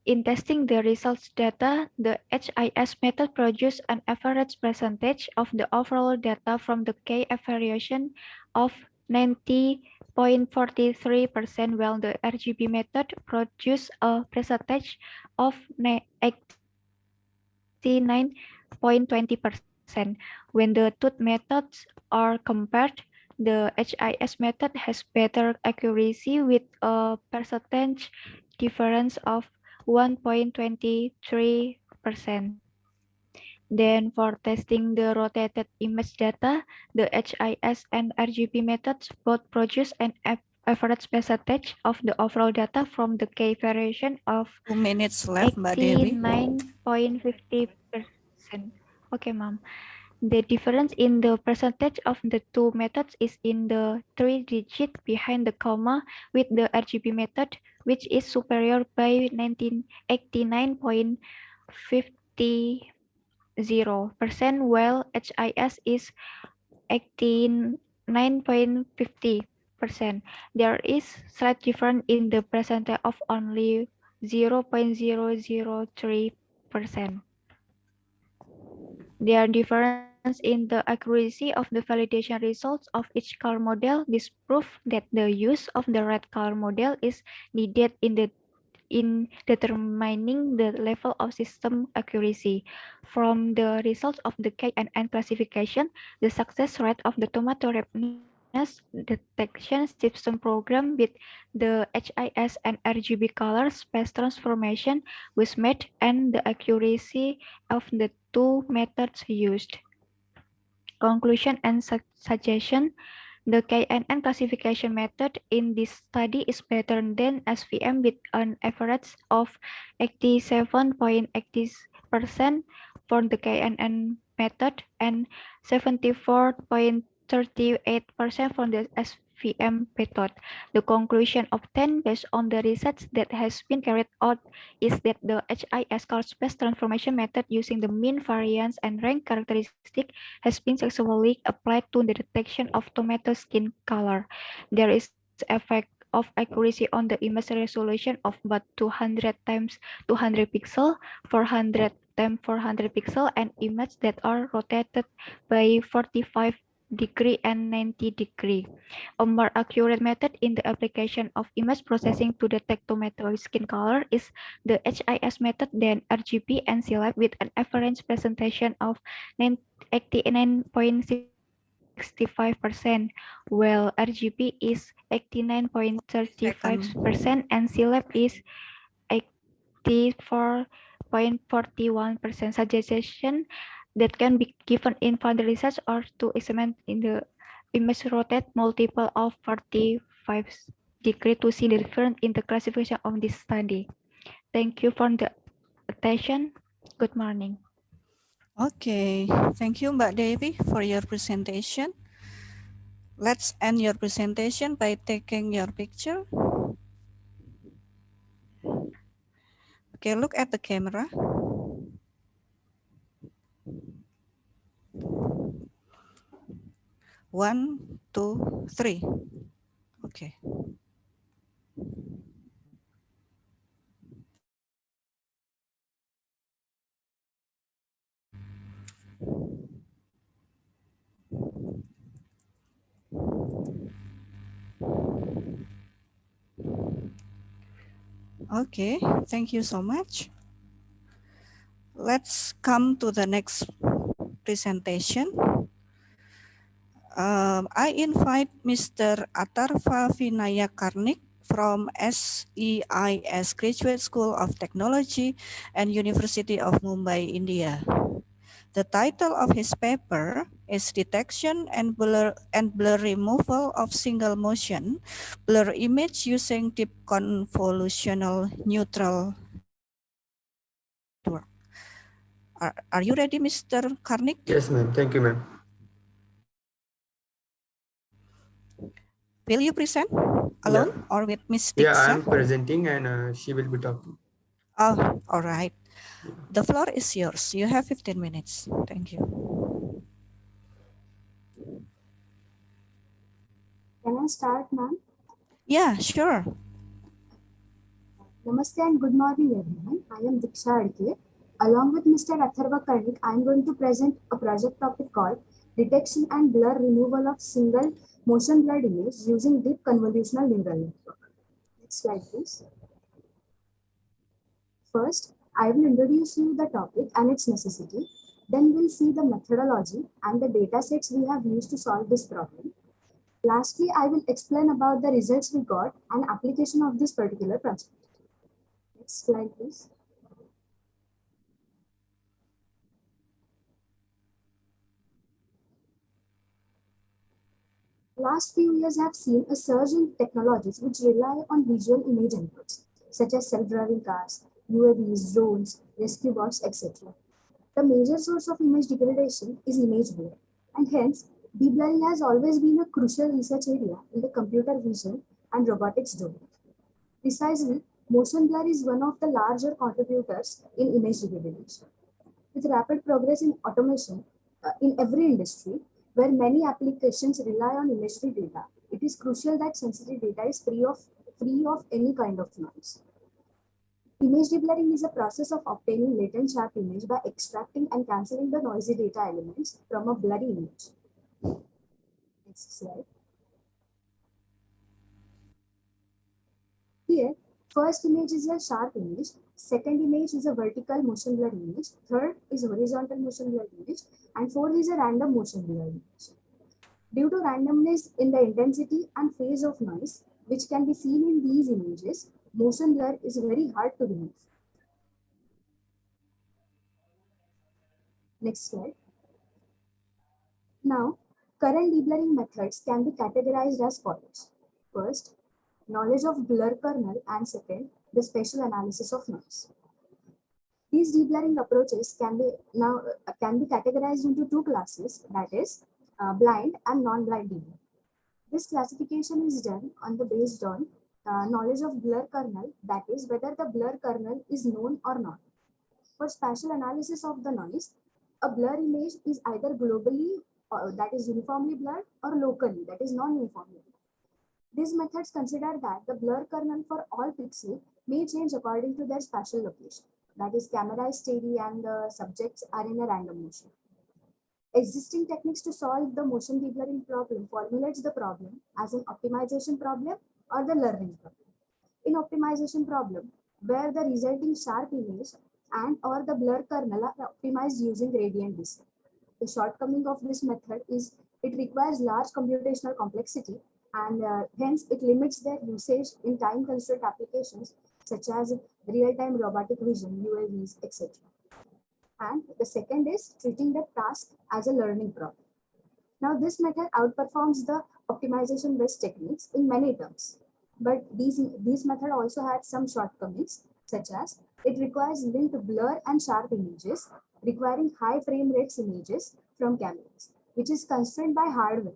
J: In testing the results data, the HIS method produces an average percentage of the overall data from the KF variation of 90.43%, while the RGB method produces a percentage of 89.20%. When the two methods are compared, the HIS method has better accuracy with a percentage difference of 1.23%. Then for testing the rotated image data, the HIS and RGB methods both produce an average percentage of the overall data from the K variation of
E: 2 minutes left, Mbak Dewi.
J: 89.50%. Okay, ma'am. The difference in the percentage of the two methods is in the 3-digit behind the comma with the RGB method, which is superior by 89.50%, while HIS is 89.50%. There is slight difference in the percentage of only 0.003%. There are difference in the accuracy of the validation results of each color model. This proves that the use of the red color model is needed in determining the level of system accuracy. From the results of the KNN classification, the success rate of the tomato ripeness detection system program with the HIS and RGB color space transformation was met, and the accuracy of the two methods used. Conclusion and suggestion. The KNN classification method in this study is better than SVM with an average of 87.80% for the KNN method and 74.38% for the SVM method. The conclusion obtained based on the research that has been carried out is that the HIS color space transformation method using the mean variance and rank characteristic has been successfully applied to the detection of tomato skin color. There is effect of accuracy on the image resolution of about 200 times 200 pixel, 400 times 400 pixel, and images that are rotated by 45 degree and 90 degree. A more accurate method in the application of image processing to detect tomato skin color is the HIS method, then RGB and CLAB with an average presentation of 89.65%, while RGB is 89.35% and CLAB is 84.41%. Suggestion that can be given in further research or to examine in the image rotate multiple of 45 degrees to see the difference in the classification of this study. Thank you for the attention. Good morning.
E: Okay, thank you Mbak Devi for your presentation. Let's end your presentation by taking your picture. Okay, look at the camera. One, two, three. Okay. Okay, thank you so much. Let's come to the next presentation. I invite Mr. Atharva Vinaya Karnik from SEIS Graduate School of Technology and University of Mumbai, India. The title of his paper is Detection and Blur Removal of Single Motion Blur Image Using Deep Convolutional Neural Network. Are you ready, Mr. Karnik?
K: Yes, ma'am. Thank you, ma'am.
E: Will you present alone or with Ms. Diksha?
K: Yeah, I'm presenting and she will be talking.
E: Oh, all right. The floor is yours. You have 15 minutes. Thank you.
L: Can I start, ma'am?
E: Yeah, sure.
L: Namaste and good morning, everyone. I am Diksha Adke. Along with Mr. Atharva Karnik, I am going to present a project topic called Detection and Blur Removal of Single Motion Blurred Image using Deep Convolutional Neural Network. Next slide, please. First, I will introduce you the topic and its necessity. Then we'll see the methodology and the data sets we have used to solve this problem. Lastly, I will explain about the results we got and application of this particular project. Next slide, please. Last few years have seen a surge in technologies which rely on visual image inputs, such as self-driving cars, UAVs, drones, rescue bots, etc. The major source of image degradation is image blur, and hence, deblurring has always been a crucial research area in the computer vision and robotics domain. Precisely, motion blur is one of the larger contributors in image degradation. With rapid progress in automation in every industry, where many applications rely on imagery data, it is crucial that sensitive data is free of any kind of noise. Image deblurring is a process of obtaining latent sharp image by extracting and cancelling the noisy data elements from a blurry image. Next slide. Here, first image is a sharp image, second image is a vertical motion blur image, third is a horizontal motion blur image, and fourth is a random motion blur image. Due to randomness in the intensity and phase of noise, which can be seen in these images, motion blur is very hard to remove. Next slide. Now, current deblurring methods can be categorized as follows. First, knowledge of blur kernel, and second, the spatial analysis of noise. These deblurring approaches can be categorized into two classes, that is, blind and non-blind deblurring. This classification is done based on knowledge of blur kernel, that is, whether the blur kernel is known or not. For spatial analysis of the noise, a blur image is either globally, that is uniformly blurred, or locally, that is non-uniformly blurred. These methods consider that the blur kernel for all pixels may change according to their spatial location. That is, camera is steady and the subjects are in a random motion. Existing techniques to solve the motion deblurring problem formulates the problem as an optimization problem or the learning problem. In optimization problem, where the resulting sharp image and or the blur kernel are optimized using gradient descent. The shortcoming of this method is it requires large computational complexity and hence it limits their usage in time-constrained applications such as real-time robotic vision, UAVs, etc. And the second is treating the task as a learning problem. Now this method outperforms the optimization-based techniques in many terms, but these method also had some shortcomings such as it requires linked blur and sharp images requiring high frame rates images from cameras, which is constrained by hardware.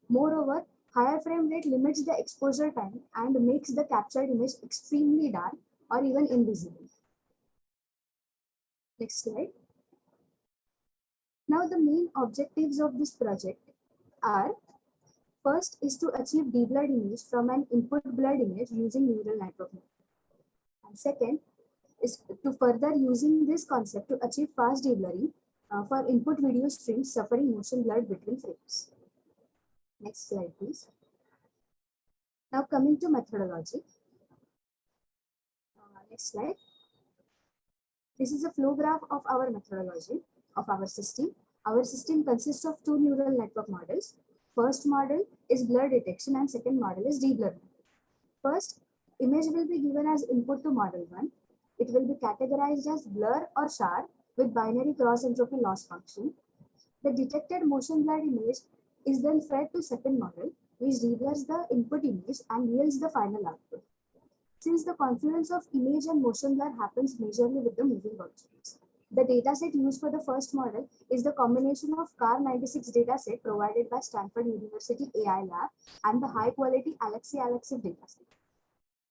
L: Moreover, higher frame rate limits the exposure time and makes the captured image extremely dark or even invisible. Next slide. Now the main objectives of this project are: first is to achieve deblurred image from an input blurred image using neural network. And second is to further using this concept to achieve fast deblurring for input video streams suffering motion blur between frames. Next slide, please. Now coming to methodology. Next slide. This is a flow graph of our methodology of our system. Our system consists of two neural network models. First model is blur detection and second model is deblurring. First, image will be given as input to model 1. It will be categorized as blur or sharp with binary cross entropy loss function. The detected motion blurred image is then fed to second model, which deblurs the input image and yields the final output. Since the confluence of image and motion blur happens majorly with the moving objects, the dataset used for the first model is the combination of CAR96 dataset provided by Stanford University AI Lab and the high-quality Alexey-Alexeyev dataset.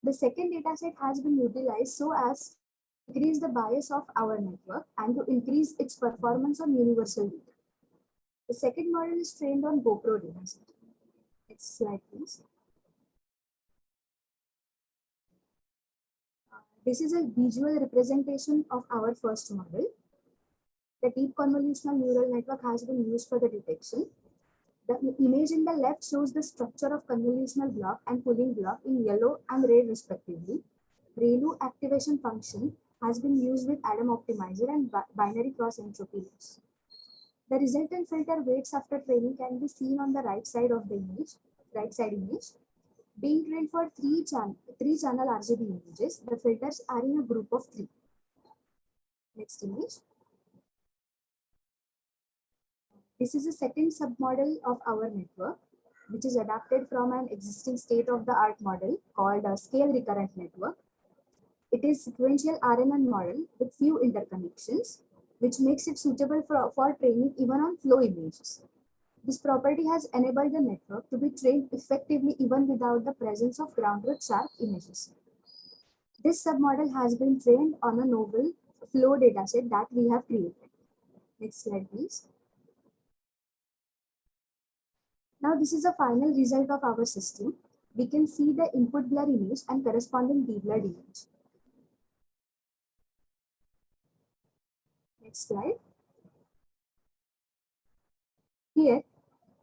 L: The second dataset has been utilized so as to increase the bias of our network and to increase its performance on universal data. The second model is trained on GoPro dataset. Next slide, please. This is a visual representation of our first model. The deep convolutional neural network has been used for the detection. The image in the left shows the structure of convolutional block and pulling block in yellow and red respectively. ReLU activation function has been used with Adam optimizer and binary cross entropy loss. The resultant filter weights after training can be seen on the right side of the image, Being trained for three channel RGB images, the filters are in a group of 3. Next image. This is a second submodel of our network, which is adapted from an existing state-of-the-art model called a scale recurrent network. It is sequential RNN model with few interconnections, which makes it suitable for training even on flow images. This property has enabled the network to be trained effectively even without the presence of ground truth sharp images. This submodel has been trained on a novel flow dataset that we have created. Next slide, please. Now this is the final result of our system. We can see the input blur image and corresponding deblurred image. Next slide. Here,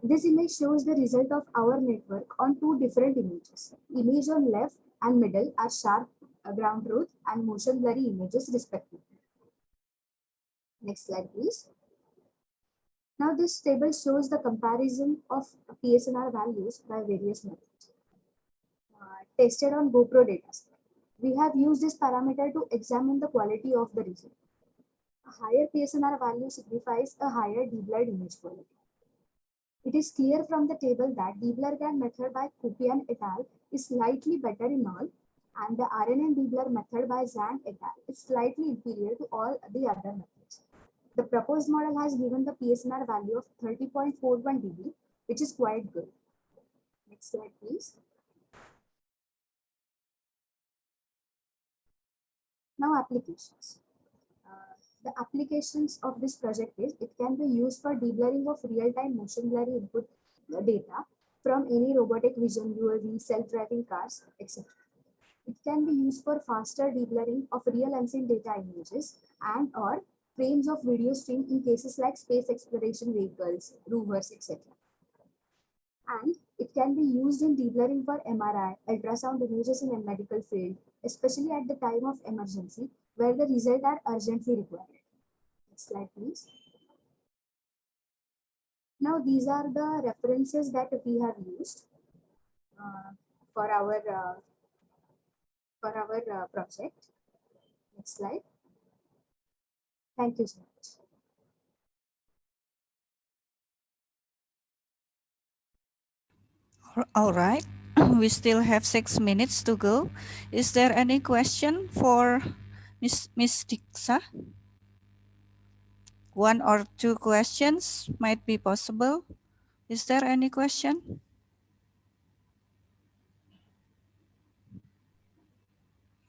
L: this image shows the result of our network on two different images. Image on left and middle are sharp ground truth and motion blurry images respectively. Next slide, please. Now this table shows the comparison of PSNR values by various methods. Tested on GoPro dataset. We have used this parameter to examine the quality of the result. A higher PSNR value signifies a higher deblurred image quality. It is clear from the table that deblur method by Kupian et al. Is slightly better in all, and the RNN deblur method by Zhang et al. Is slightly inferior to all the other methods. The proposed model has given the PSNR value of 30.41 dB, which is quite good. Next slide, please. Now applications. The applications of this project is it can be used for deblurring of real-time motion blurry input data from any robotic vision, UAV, self-driving cars, etc. It can be used for faster deblurring of real unseen data images and or frames of video stream in cases like space exploration vehicles, rovers, etc. And it can be used in deep learning for MRI, ultrasound images in a medical field, especially at the time of emergency where the results are urgently required. Next slide, please. Now, these are the references that we have used for our project. Next slide. Thank you so much.
E: All right. We still have 6 minutes to go. Is there any question for Miss Diksha? One or two questions might be possible. Is there any question?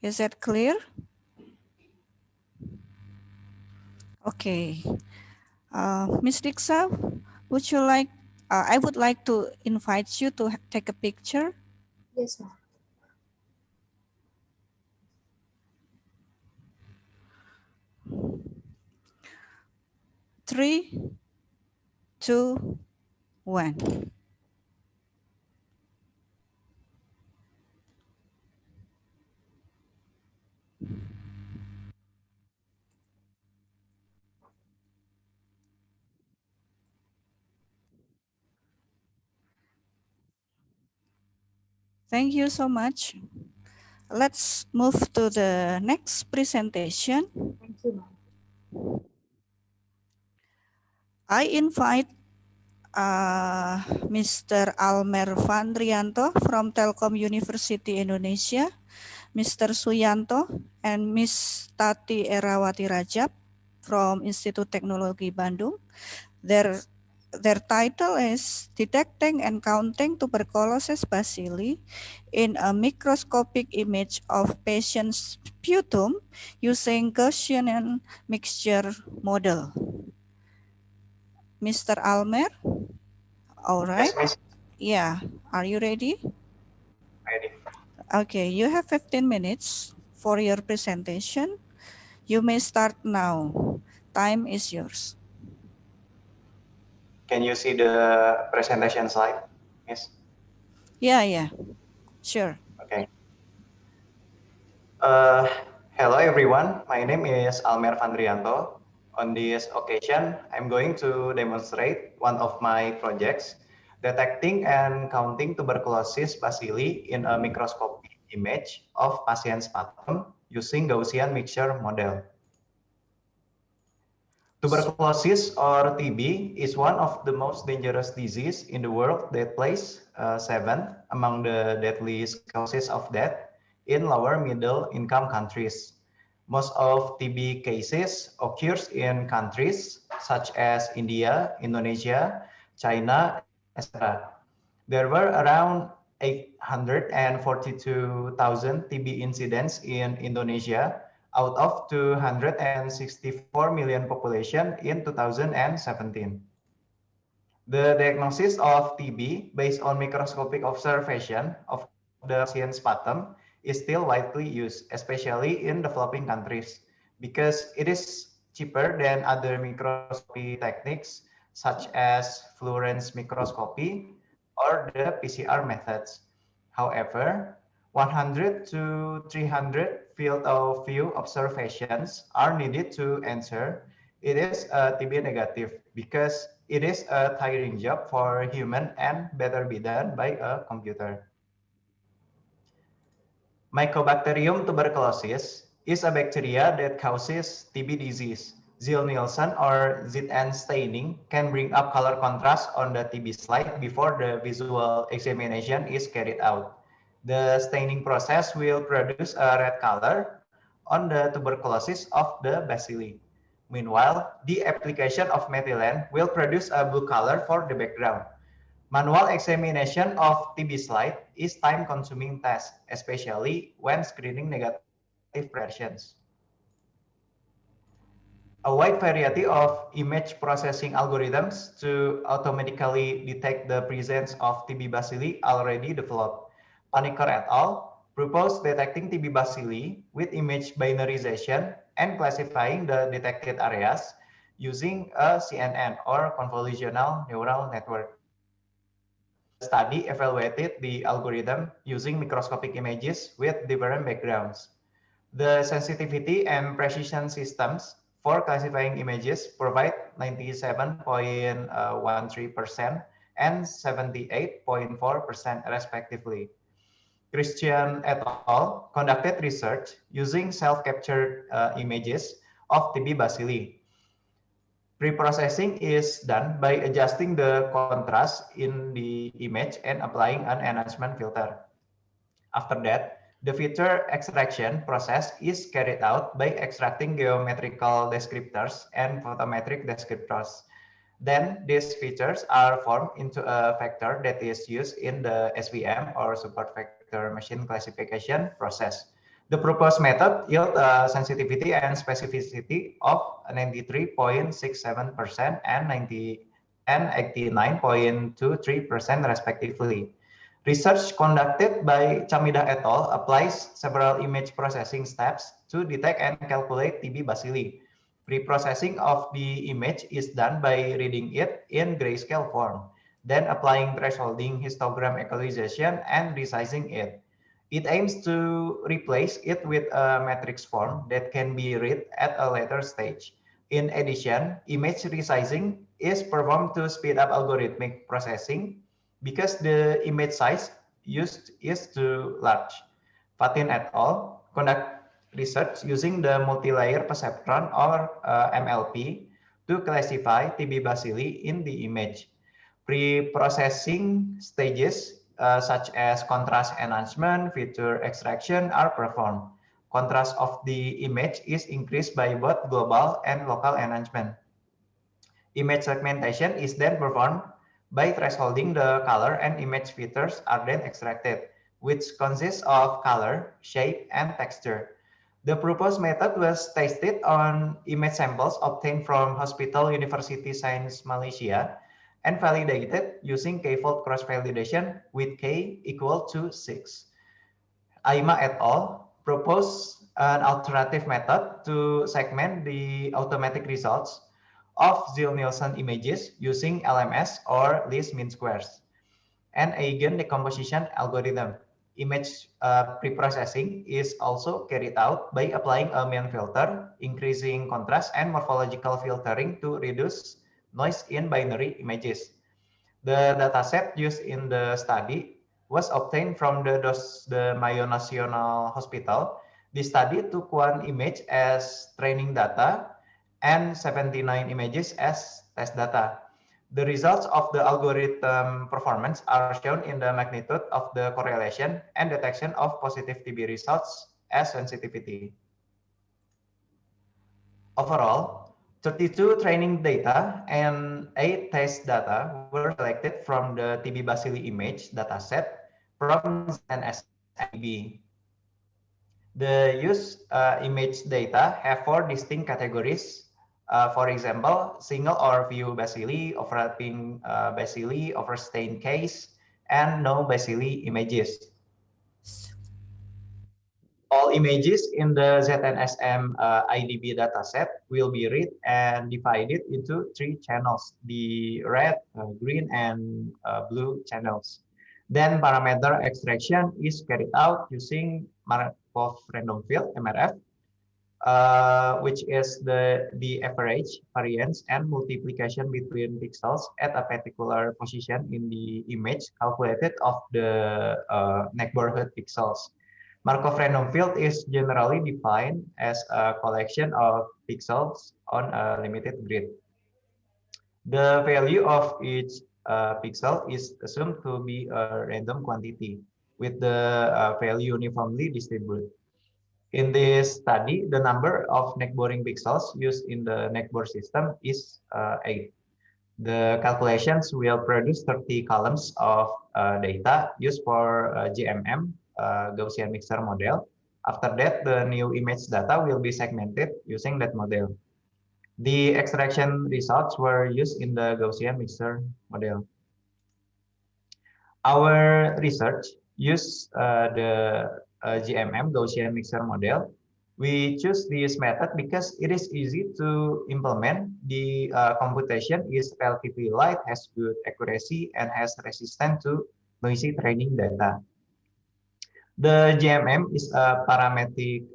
E: Is that clear? Okay. Miss Diksha, would you like, I would like to invite you to take a picture.
L: Yes, ma'am.
E: 3, 2, 1. Thank you so much. Let's move to the next presentation.
L: Thank you, ma'am.
E: I invite Mr. Almer Vandrianto from Telkom University Indonesia, Mr. Suyanto, and Miss Tati Erawati Rajab from Institut Teknologi Bandung. Their title is Detecting and Counting Tuberculosis Bacilli in a Microscopic Image of Patient's Sputum using Gaussian Mixture Model. Mr. Almer? All right.
M: Yes, Miss.
E: Yeah. Are you ready?
M: Ready.
E: Okay. You have 15 minutes for your presentation. You may start now. Time is yours.
M: Can you see the presentation slide, Miss?
E: Yeah. Sure.
M: Okay. Hello, everyone. My name is Almer Vandrianto. On this occasion, I'm going to demonstrate one of my projects, detecting and counting tuberculosis bacilli in a microscopic image of patient sputum using Gaussian mixture model. Tuberculosis or TB is one of the most dangerous disease in the world that places seventh among the deadliest causes of death in lower middle income countries. Most of TB cases occurs in countries such as India, Indonesia, China, etc. There were around 842,000 TB incidents in Indonesia out of 264 million population in 2017. The diagnosis of TB based on microscopic observation of the patient sputum is still widely used, especially in developing countries, because it is cheaper than other microscopy techniques such as fluorescence microscopy or the PCR methods. However, 100 to 300 field of view observations are needed to answer it is a TB negative, because it is a tiring job for a human and better be done by a computer. Mycobacterium tuberculosis is a bacteria that causes TB disease. Ziehl-Neelsen or ZN staining can bring up color contrast on the TB slide before the visual examination is carried out. The staining process will produce a red color on the tuberculosis of the bacilli. Meanwhile, the application of methylene will produce a blue color for the background. Manual examination of TB slide is time-consuming task, especially when screening negative patients. A wide variety of image processing algorithms to automatically detect the presence of TB bacilli already developed. Paniker et al. propose detecting TB bacilli with image binarization and classifying the detected areas using a CNN or convolutional neural network. The study evaluated the algorithm using microscopic images with different backgrounds. The sensitivity and precision systems for classifying images provide 97.13% and 78.4% respectively. Christian et al. Conducted research using self-captured images of TB bacilli. Pre-processing is done by adjusting the contrast in the image and applying an enhancement filter. After that, the feature extraction process is carried out by extracting geometrical descriptors and photometric descriptors. Then these features are formed into a vector that is used in the SVM or support vector machine classification process. The proposed method yields a sensitivity and specificity of 93.67% and 89.23% respectively. Research conducted by Chamida et al. Applies several image processing steps to detect and calculate TB bacilli. Pre-processing of the image is done by reading it in grayscale form, then applying thresholding, histogram equalization, and resizing it. It aims to replace it with a matrix form that can be read at a later stage. In addition, image resizing is performed to speed up algorithmic processing because the image size used is too large. Fatin et al. Conduct research using the multi-layer perceptron or MLP to classify TB bacilli in the image. Pre-processing stages such as contrast enhancement, feature extraction are performed. Contrast of the image is increased by both global and local enhancement. Image segmentation is then performed by thresholding the color, and image features are then extracted, which consists of color, shape, and texture. The proposed method was tested on image samples obtained from Hospital University Science Malaysia and validated using k-fold cross-validation with k equal to 6. Aima et al. Proposed an alternative method to segment the automatic results of Zil-Nielsen images using LMS or least mean squares. An eigen decomposition algorithm. Image preprocessing is also carried out by applying a mean filter, increasing contrast, and morphological filtering to reduce noise in binary images. The dataset used in the study was obtained from the Mayo Nacional Hospital. The study took one image as training data and 79 images as test data. The results of the algorithm performance are shown in the magnitude of the correlation and detection of positive TB results as sensitivity. Overall, 32 training data and 8 test data were selected from the TB bacilli image dataset from NSIB. The used image data have 4 distinct categories. For example, single or few bacilli, overlapping bacilli, overstained case, and no bacilli images. All images in the ZNSM IDB dataset will be read and divided into 3 channels, the red, green, and blue channels. Then parameter extraction is carried out using Markov random field, MRF, which is the average variance and multiplication between pixels at a particular position in the image calculated of the neighborhood pixels. Markov random field is generally defined as a collection of pixels on a limited grid. The value of each pixel is assumed to be a random quantity with the value uniformly distributed. In this study, the number of neckboring pixels used in the neckbore system is 8. The calculations will produce 30 columns of data used for GMM, Gaussian mixer model. After that, the new image data will be segmented using that model. The extraction results were used in the Gaussian mixer model. Our research used the GMM, Gaussian mixture model. We choose this method because it is easy to implement. The computation is relatively light, has good accuracy, and has resistance to noisy training data. The GMM is a parametric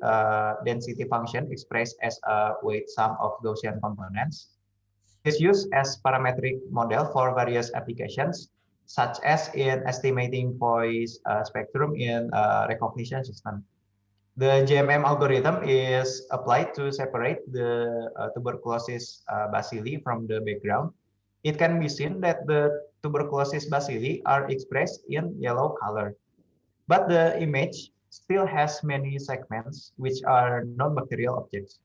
M: density function expressed as a weight sum of Gaussian components. It is used as parametric model for various applications, such as in estimating voice spectrum in recognition system. The GMM algorithm is applied to separate the tuberculosis bacilli from the background. It can be seen that the tuberculosis bacilli are expressed in yellow color, but the image still has many segments which are non-bacterial objects.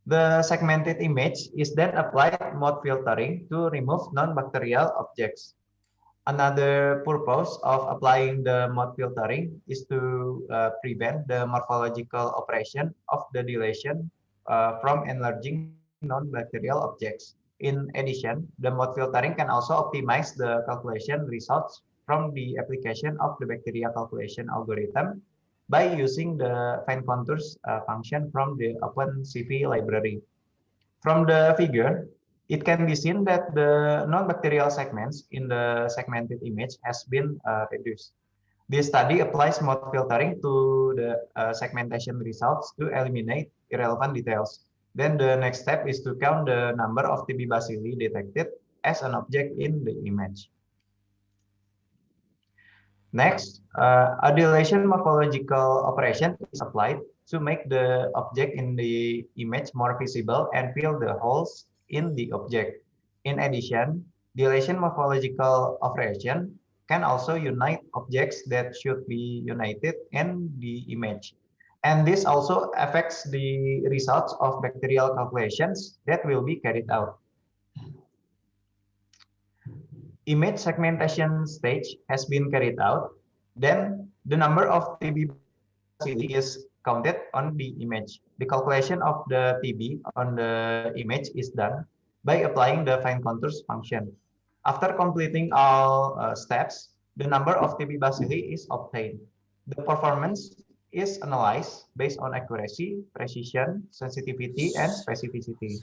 M: The segmented image is then applied mode filtering to remove non-bacterial objects. Another purpose of applying the mode filtering is to prevent the morphological operation of the dilation from enlarging non-bacterial objects. In addition, the mode filtering can also optimize the calculation results from the application of the bacteria calculation algorithm by using the fine contours function from the OpenCV library. From the figure, it can be seen that the non-bacterial segments in the segmented image has been reduced. This study applies mode filtering to the segmentation results to eliminate irrelevant details. Then the next step is to count the number of TB bacilli detected as an object in the image. Next, a dilation morphological operation is applied to make the object in the image more visible and fill the holes in the object. In addition, dilation morphological operation can also unite objects that should be united in the image. And this also affects the results of bacterial calculations that will be carried out. Image segmentation stage has been carried out. Then the number of TB bacilli is counted on the image. The calculation of the TB on the image is done by applying the fine contours function. After completing all steps, the number of TB bacilli is obtained. The performance is analyzed based on accuracy, precision, sensitivity, and specificity.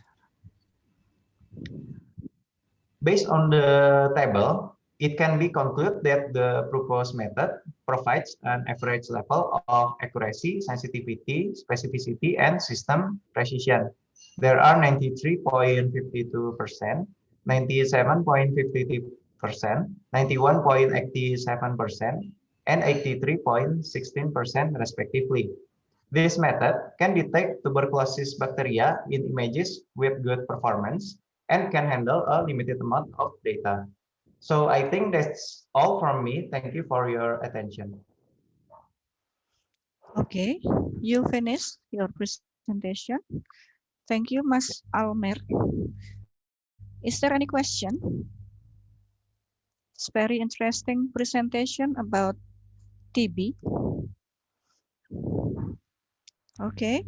M: Based on the table, it can be concluded that the proposed method provides an average level of accuracy, sensitivity, specificity, and system precision. There are 93.52%, 97.53%, 91.87%, and 83.16% respectively. This method can detect tuberculosis bacteria in images with good performance and can handle a limited amount of data. So I think that's all from me. Thank you for your attention.
E: Okay, you finished your presentation. Thank you, Mas Almer. Is there any question? It's very interesting presentation about TB. Okay,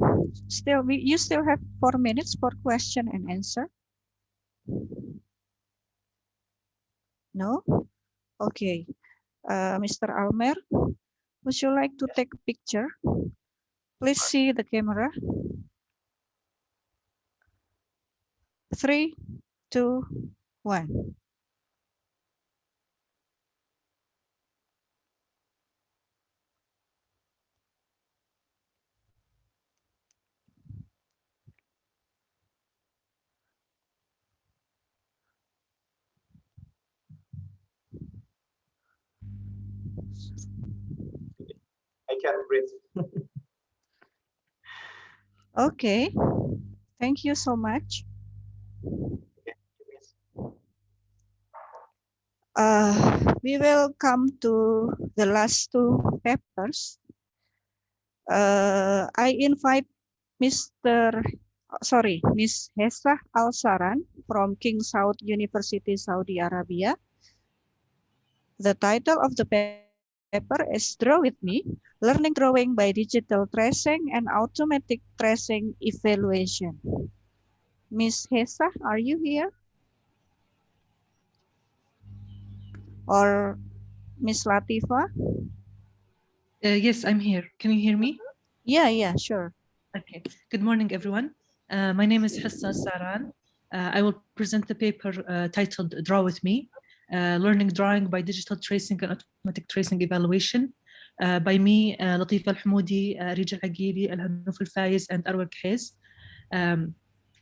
E: you still have 4 minutes for question and answer. No? Okay. Mr. Almer, would you like to take a picture? Please see the camera. 3, 2, 1.
M: I can't breathe.
E: Okay, thank you so much. We will come to the last 2 papers. I invite Miss Hessa Al-Saran from King Saud University, Saudi Arabia. The title of the paper is Draw With Me, Learning Drawing by Digital Tracing and Automatic Tracing Evaluation. Miss Hessa, are you here? Or Miss Latifa?
N: Yes, I'm here. Can you hear me?
E: Yeah, sure.
N: Okay. Good morning, everyone. My name is Hissa Saran. I will present the paper titled Draw With Me, Learning Drawing by Digital Tracing and Automatic Tracing Evaluation by me, Latifa Al-Hamoudi, Rija Agibi, Al-Hanouf Al-Faiz, and Arwa Khez.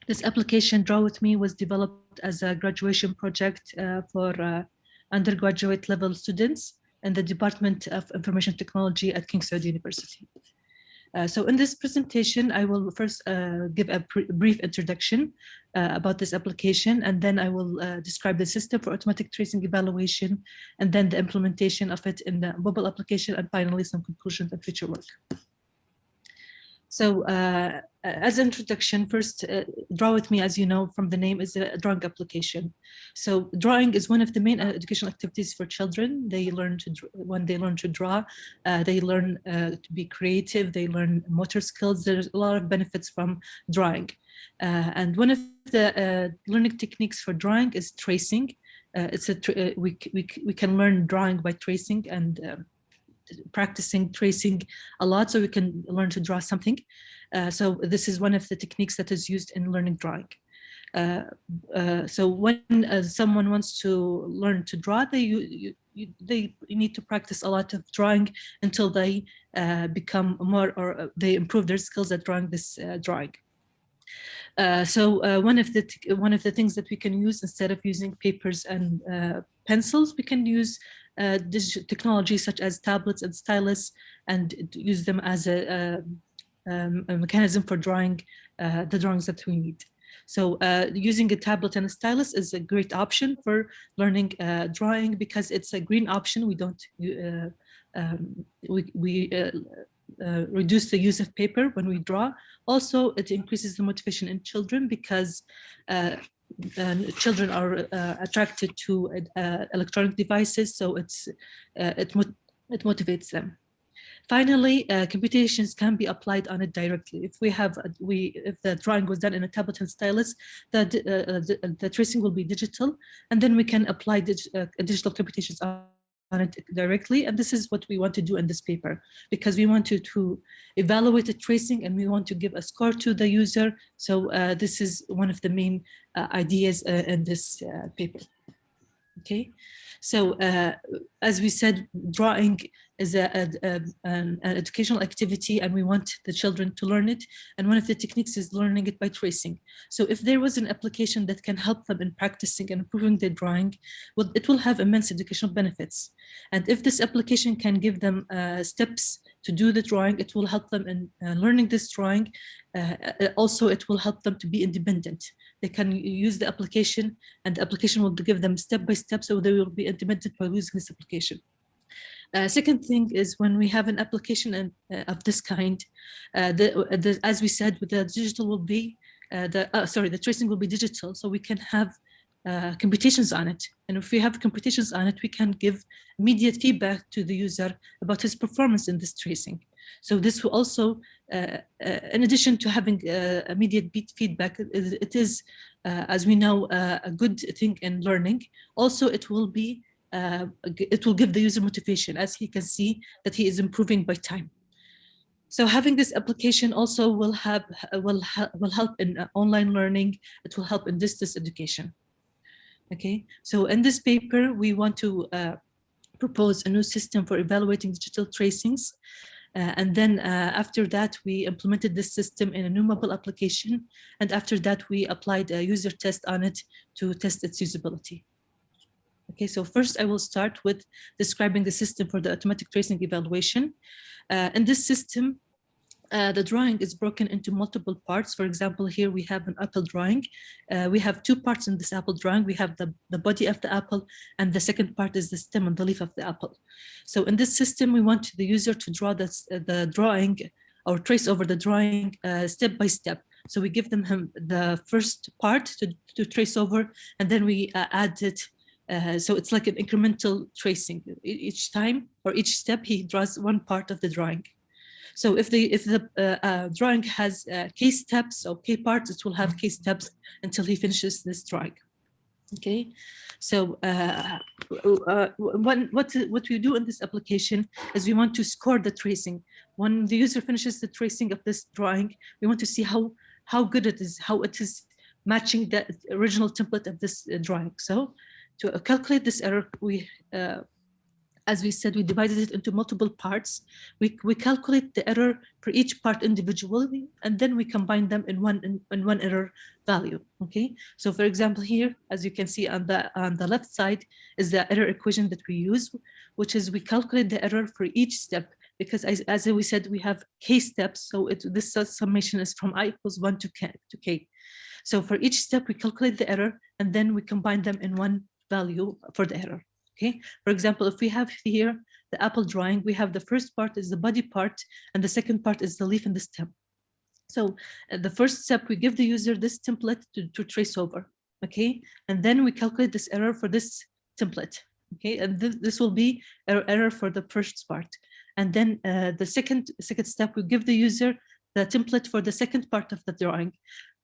N: This application, Draw With Me, was developed as a graduation project for undergraduate level students in the Department of Information Technology at King Saud University. So in this presentation, I will first give a brief introduction about this application, and then I will describe the system for automatic tracing evaluation, and then the implementation of it in the mobile application, and finally some conclusions and future work. So as an introduction, first, Draw With Me, as you know from the name, is a drawing application. So drawing is one of the main educational activities for children. They learn to, when they learn to draw, they learn to be creative, they learn motor skills. There's a lot of benefits from drawing. And one of the learning techniques for drawing is tracing. We can learn drawing by tracing and practicing tracing a lot, so we can learn to draw something. So this is one of the techniques that is used in learning drawing. So when someone wants to learn to draw, they need to practice a lot of drawing until they become more, or they improve their skills at drawing this drawing. So one of the things that we can use, instead of using papers and pencils, we can use digital technology such as tablets and stylus, and use them as a mechanism for drawing the drawings that we need. So using a tablet and a stylus is a great option for learning drawing, because it's a green option. We don't reduce the use of paper when we draw. Also, it increases the motivation in children, because children are attracted to electronic devices, so it motivates them. Finally, computations can be applied on it directly. If if the drawing was done in a tablet and stylus, the tracing will be digital, and then we can apply digital computations on it directly. And this is what we want to do in this paper, because we want to evaluate the tracing, and we want to give a score to the user. So this is one of the main ideas in this paper. Okay, so as we said, drawing is an educational activity, and we want the children to learn it. And one of the techniques is learning it by tracing. So if there was an application that can help them in practicing and improving their drawing, well, it will have immense educational benefits. And if this application can give them steps to do the drawing, it will help them in learning this drawing. Also, it will help them to be independent. They can use the application, and the application will give them step by step, so they will be independent by using this application. Second thing is, when we have an application of this kind, as we said, with the digital will be the tracing will be digital, so we can have computations on it. And if we have computations on it, we can give immediate feedback to the user about his performance in this tracing. So this will also, in addition to having immediate feedback, it is, as we know, a good thing in learning. Also, it will give the user motivation, as he can see that he is improving by time. So having this application also will help in online learning. It will help in distance education. Okay, so in this paper, we want to propose a new system for evaluating digital tracings. And then after that, we implemented this system in a new mobile application. And after that, we applied a user test on it to test its usability. Okay, so first I will start with describing the system for the automatic tracing evaluation. In this system, the drawing is broken into multiple parts. For example, here we have an apple drawing. We have two parts in this apple drawing. We have the body of the apple, and the second part is the stem and the leaf of the apple. So in this system, we want the user to draw the drawing, or trace over the drawing step by step. So we give them the first part to trace over, and then we add it. So it's like an incremental tracing. Each time, or each step, he draws one part of the drawing. So if the drawing has K steps or K parts, it will have K steps until he finishes this drawing. Okay, so what we do in this application is we want to score the tracing. When the user finishes the tracing of this drawing, we want to see how good it is, how it is matching the original template of this drawing. So to calculate this error, as we said, we divided it into multiple parts. We calculate the error for each part individually, and then we combine them in one error value. Okay. So for example, here, as you can see on the left side, is the error equation that we use, which is we calculate the error for each step, because as we said, we have k steps. So this summation is from I equals 1 to k. So for each step, we calculate the error, and then we combine them in one value for the error. Okay. For example, if we have here the apple drawing, we have the first part is the body part, and the second part is the leaf and the stem. So the first step, we give the user this template to trace over. Okay. And then we calculate this error for this template. Okay. And this will be error for the first part. And then the second step, we give the user the template for the second part of the drawing.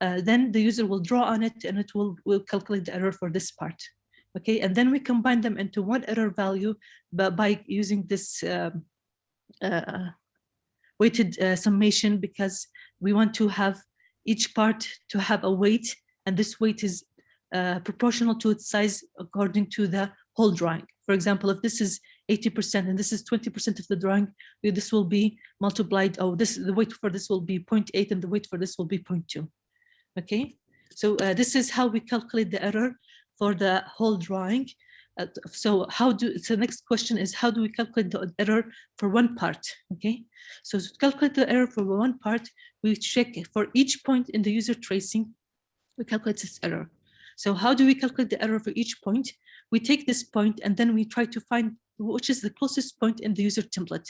N: Then the user will draw on it, and it will calculate the error for this part. Okay, and then we combine them into one error value by using this weighted summation, because we want to have each part to have a weight, and this weight is proportional to its size according to the whole drawing. For example, if this is 80% and this is 20% of the drawing, this will be multiplied. Oh, the weight for this will be 0.8 and the weight for this will be 0.2. Okay, so this is how we calculate the error for the whole drawing. So the next question is, how do we calculate the error for one part? Okay, so to calculate the error for one part, we check for each point in the user tracing, we calculate this error. So how do we calculate the error for each point? We take this point and then we try to find which is the closest point in the user template.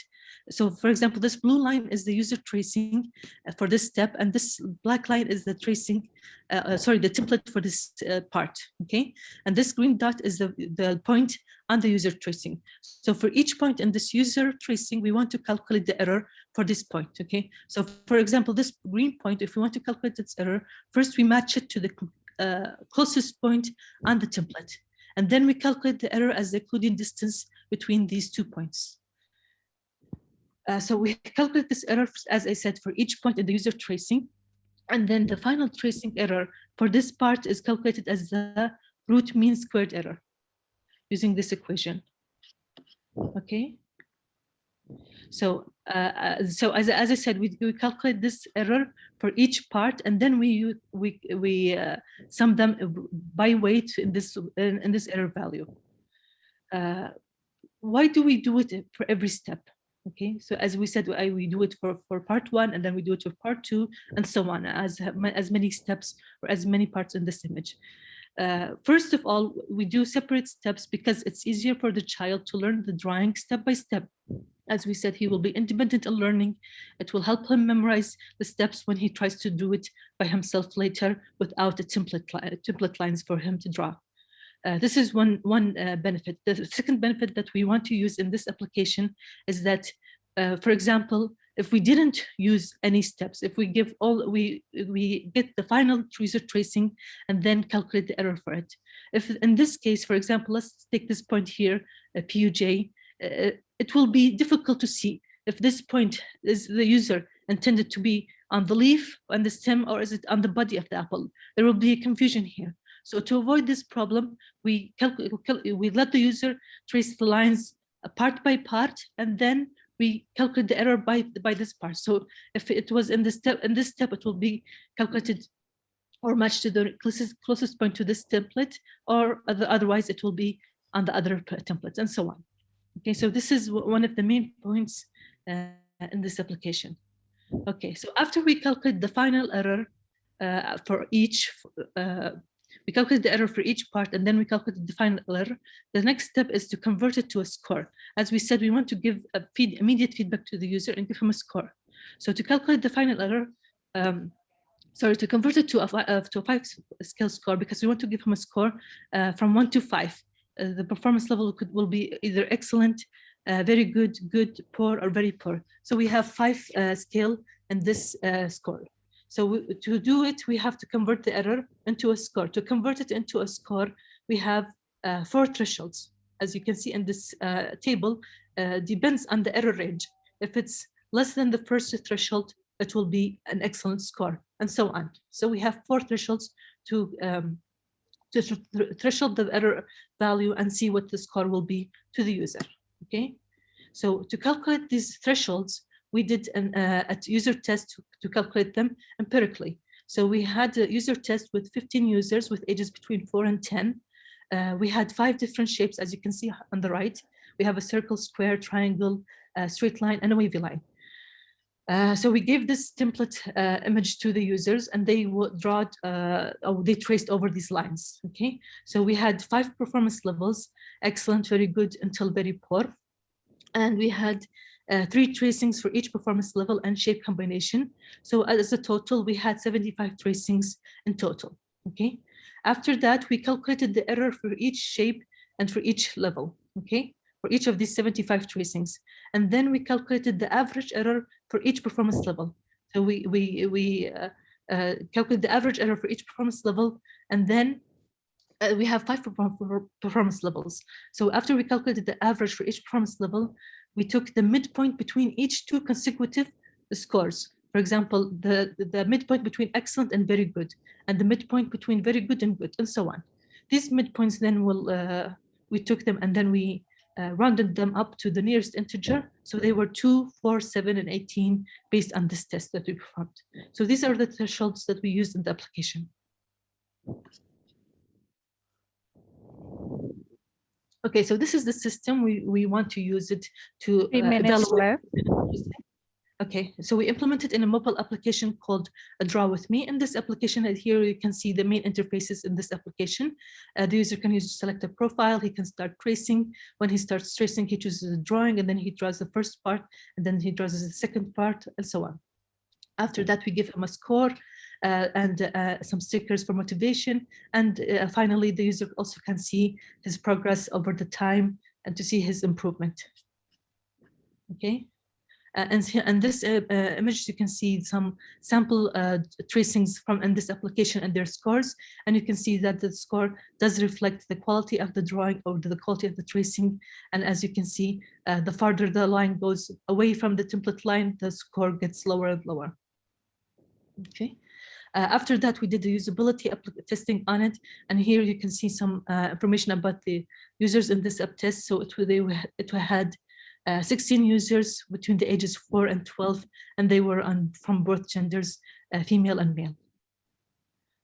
N: So for example, this blue line is the user tracing for this step, and this black line is the tracing, the template for this part, okay? And this green dot is the point on the user tracing. So for each point in this user tracing, we want to calculate the error for this point, okay? So for example, this green point, if we want to calculate its error, first we match it to the closest point on the template. And then we calculate the error as the Euclidean distance between these 2 points. So we calculate this error, as I said, for each point in the user tracing. And then the final tracing error for this part is calculated as the root mean squared error using this equation. Okay. So, as I said, we calculate this error for each part, and then we sum them by weight in this error value. Why do we do it for every step? Okay, so as we said, we do it for part 1, and then we do it for part 2, and so on, as many steps or as many parts in this image. First of all, we do separate steps because it's easier for the child to learn the drawing step by step. As we said, he will be independent in learning. It will help him memorize the steps when he tries to do it by himself later without a template lines for him to draw. This is one benefit. The second benefit that we want to use in this application is that, for example, if we didn't use any steps, if we give we get the final user tracing and then calculate the error for it. If in this case, for example, let's take this point here, PUJ, it will be difficult to see if this point is the user intended to be on the leaf, on the stem, or is it on the body of the apple? There will be a confusion here. So to avoid this problem, we let the user trace the lines part by part, and then we calculate the error by this part. So if it was in this step, it will be calculated or matched to the closest point to this template, or otherwise it will be on the other templates, and so on. Okay, so this is one of the main points in this application. Okay, so after we calculate the final error for each, we calculate the error for each part, and then we calculate the final error. The next step is to convert it to a score. As we said, we want to give immediate feedback to the user and give him a score. So to calculate the final error, to convert it to a 5-scale score, because we want to give him a score from 1 to 5. The performance level will be either excellent, very good, good, poor, or very poor. So we have 5 scale in this score. So to do it, we have to convert the error into a score. To convert it into a score, we have 4 thresholds. As you can see in this table, depends on the error range. If it's less than the first threshold, it will be an excellent score, and so on. So we have 4 thresholds to threshold the error value and see what the score will be to the user. Okay, so to calculate these thresholds, we did a user test to calculate them empirically. So we had a user test with 15 users with ages between 4 and 10. We had 5 different shapes, as you can see on the right. We have a circle, square, triangle, straight line, and a wavy line. So we gave this template image to the users, and they they traced over these lines. Okay, so we had 5 performance levels: excellent, very good, until very poor, and we had 3 tracings for each performance level and shape combination. So as a total, we had 75 tracings in total. Okay, after that, we calculated the error for each shape and for each level. Okay, for each of these 75 tracings, and then we calculated the average error for each performance level. So we calculate the average error for each performance level, and then we have 5 performance levels. So after we calculated the average for each performance level, we took the midpoint between each 2 consecutive scores. For example, the midpoint between excellent and very good, and the midpoint between very good and good, and so on. These midpoints then we took them and then we rounded them up to the nearest integer. So they were 2, 4, 7, and 18 based on this test that we performed. So these are the thresholds that we used in the application. Okay, so this is the system. We want to use it to
J: 3 minutes
N: evaluate.
J: left.
N: Okay, so we implemented in a mobile application called Draw With Me. In this application, here you can see the main interfaces in this application. The user can select a profile. He can start tracing. When he starts tracing, he chooses a drawing, and then he draws the first part, and then he draws the second part, and so on. After that, we give him a score and some stickers for motivation. And finally, the user also can see his progress over the time and to see his improvement. Okay. And this image, you can see some sample tracings from in this application and their scores. And you can see that the score does reflect the quality of the drawing or the quality of the tracing. And as you can see, the farther the line goes away from the template line, the score gets lower and lower. Okay. After that, we did the usability testing on it. And here you can see some information about the users in this app test. So it had 16 users between the ages 4 and 12, and they were from both genders, female and male.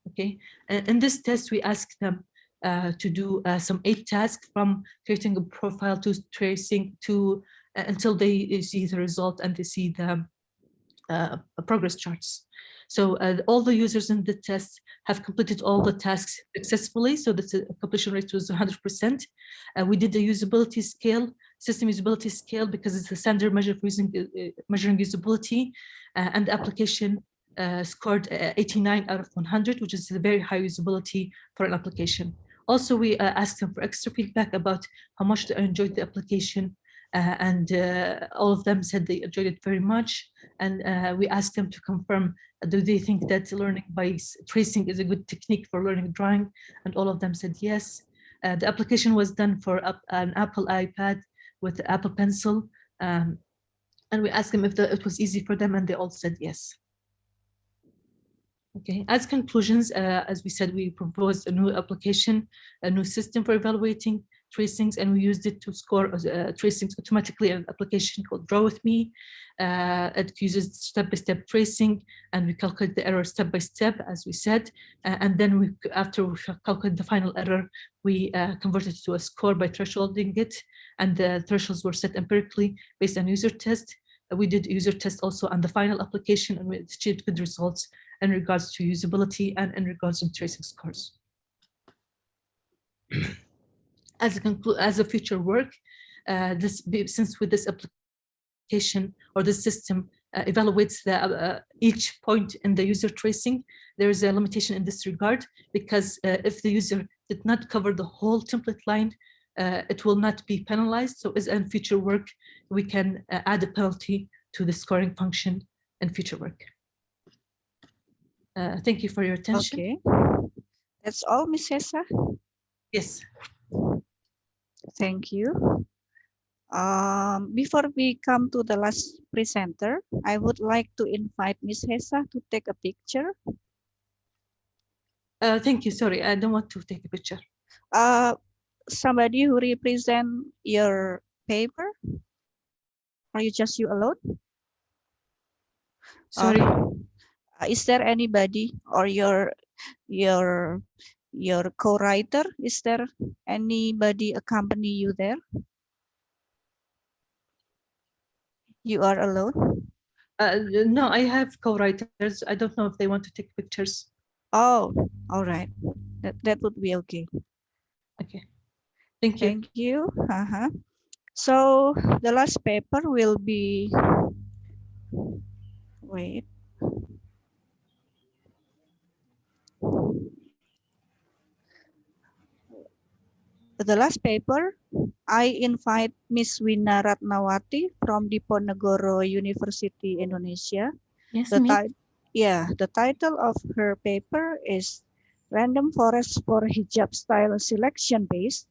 N: Okay, and in this test, we asked them to do some 8 tasks, from creating a profile to tracing to until they see the result and they see the progress charts. So all the users in the test have completed all the tasks successfully. So the completion rate was 100%. We did the usability scale, system usability scale, because it's a standard measure for measuring usability, and the application scored 89 out of 100, which is a very high usability for an application. Also, we asked them for extra feedback about how much they enjoyed the application, and all of them said they enjoyed it very much. And we asked them to confirm, do they think that learning by tracing is a good technique for learning drawing? And all of them said yes. The application was done for an Apple iPad with Apple Pencil. And we asked them if it was easy for them, and they all said yes. Okay, as conclusions, as we said, we proposed a new application, a new system for evaluating tracings, and we used it to score tracings automatically in an application called Draw With Me. It uses step-by-step tracing, and we calculate the error step-by-step, as we said. And then after we calculate the final error, we converted it to a score by thresholding it, and the thresholds were set empirically based on user test. We did user test also on the final application, and we achieved good results in regards to usability and in regards to tracing scores. As a future work, since with this application or the system evaluates each point in the user tracing, there is a limitation in this regard, because if the user did not cover the whole template line, it will not be penalized. So as in future work, we can add a penalty to the scoring function in future work. Thank you for your attention.
E: Okay, that's all, Ms. Hessa.
N: Yes.
E: Thank you. Before we come to the last presenter, I would like to invite Ms. Hesa to take a picture.
N: Thank you. Sorry, I don't want to take a picture.
E: Somebody who represent your paper? Are you just you alone?
N: Sorry.
E: Is there anybody or your co-writer? Is there anybody accompany you there? You are alone?
N: No, I have co-writers. I don't know if they want to take pictures.
E: Oh, all right. That would be okay.
N: Okay. Thank you.
E: Thank you. So the last paper will be, wait. The last paper, I invite Miss Wina Ratnawati from Diponegoro University, Indonesia.
O: Yes,
E: The title of her paper is Random Forest for Hijab Style Selection based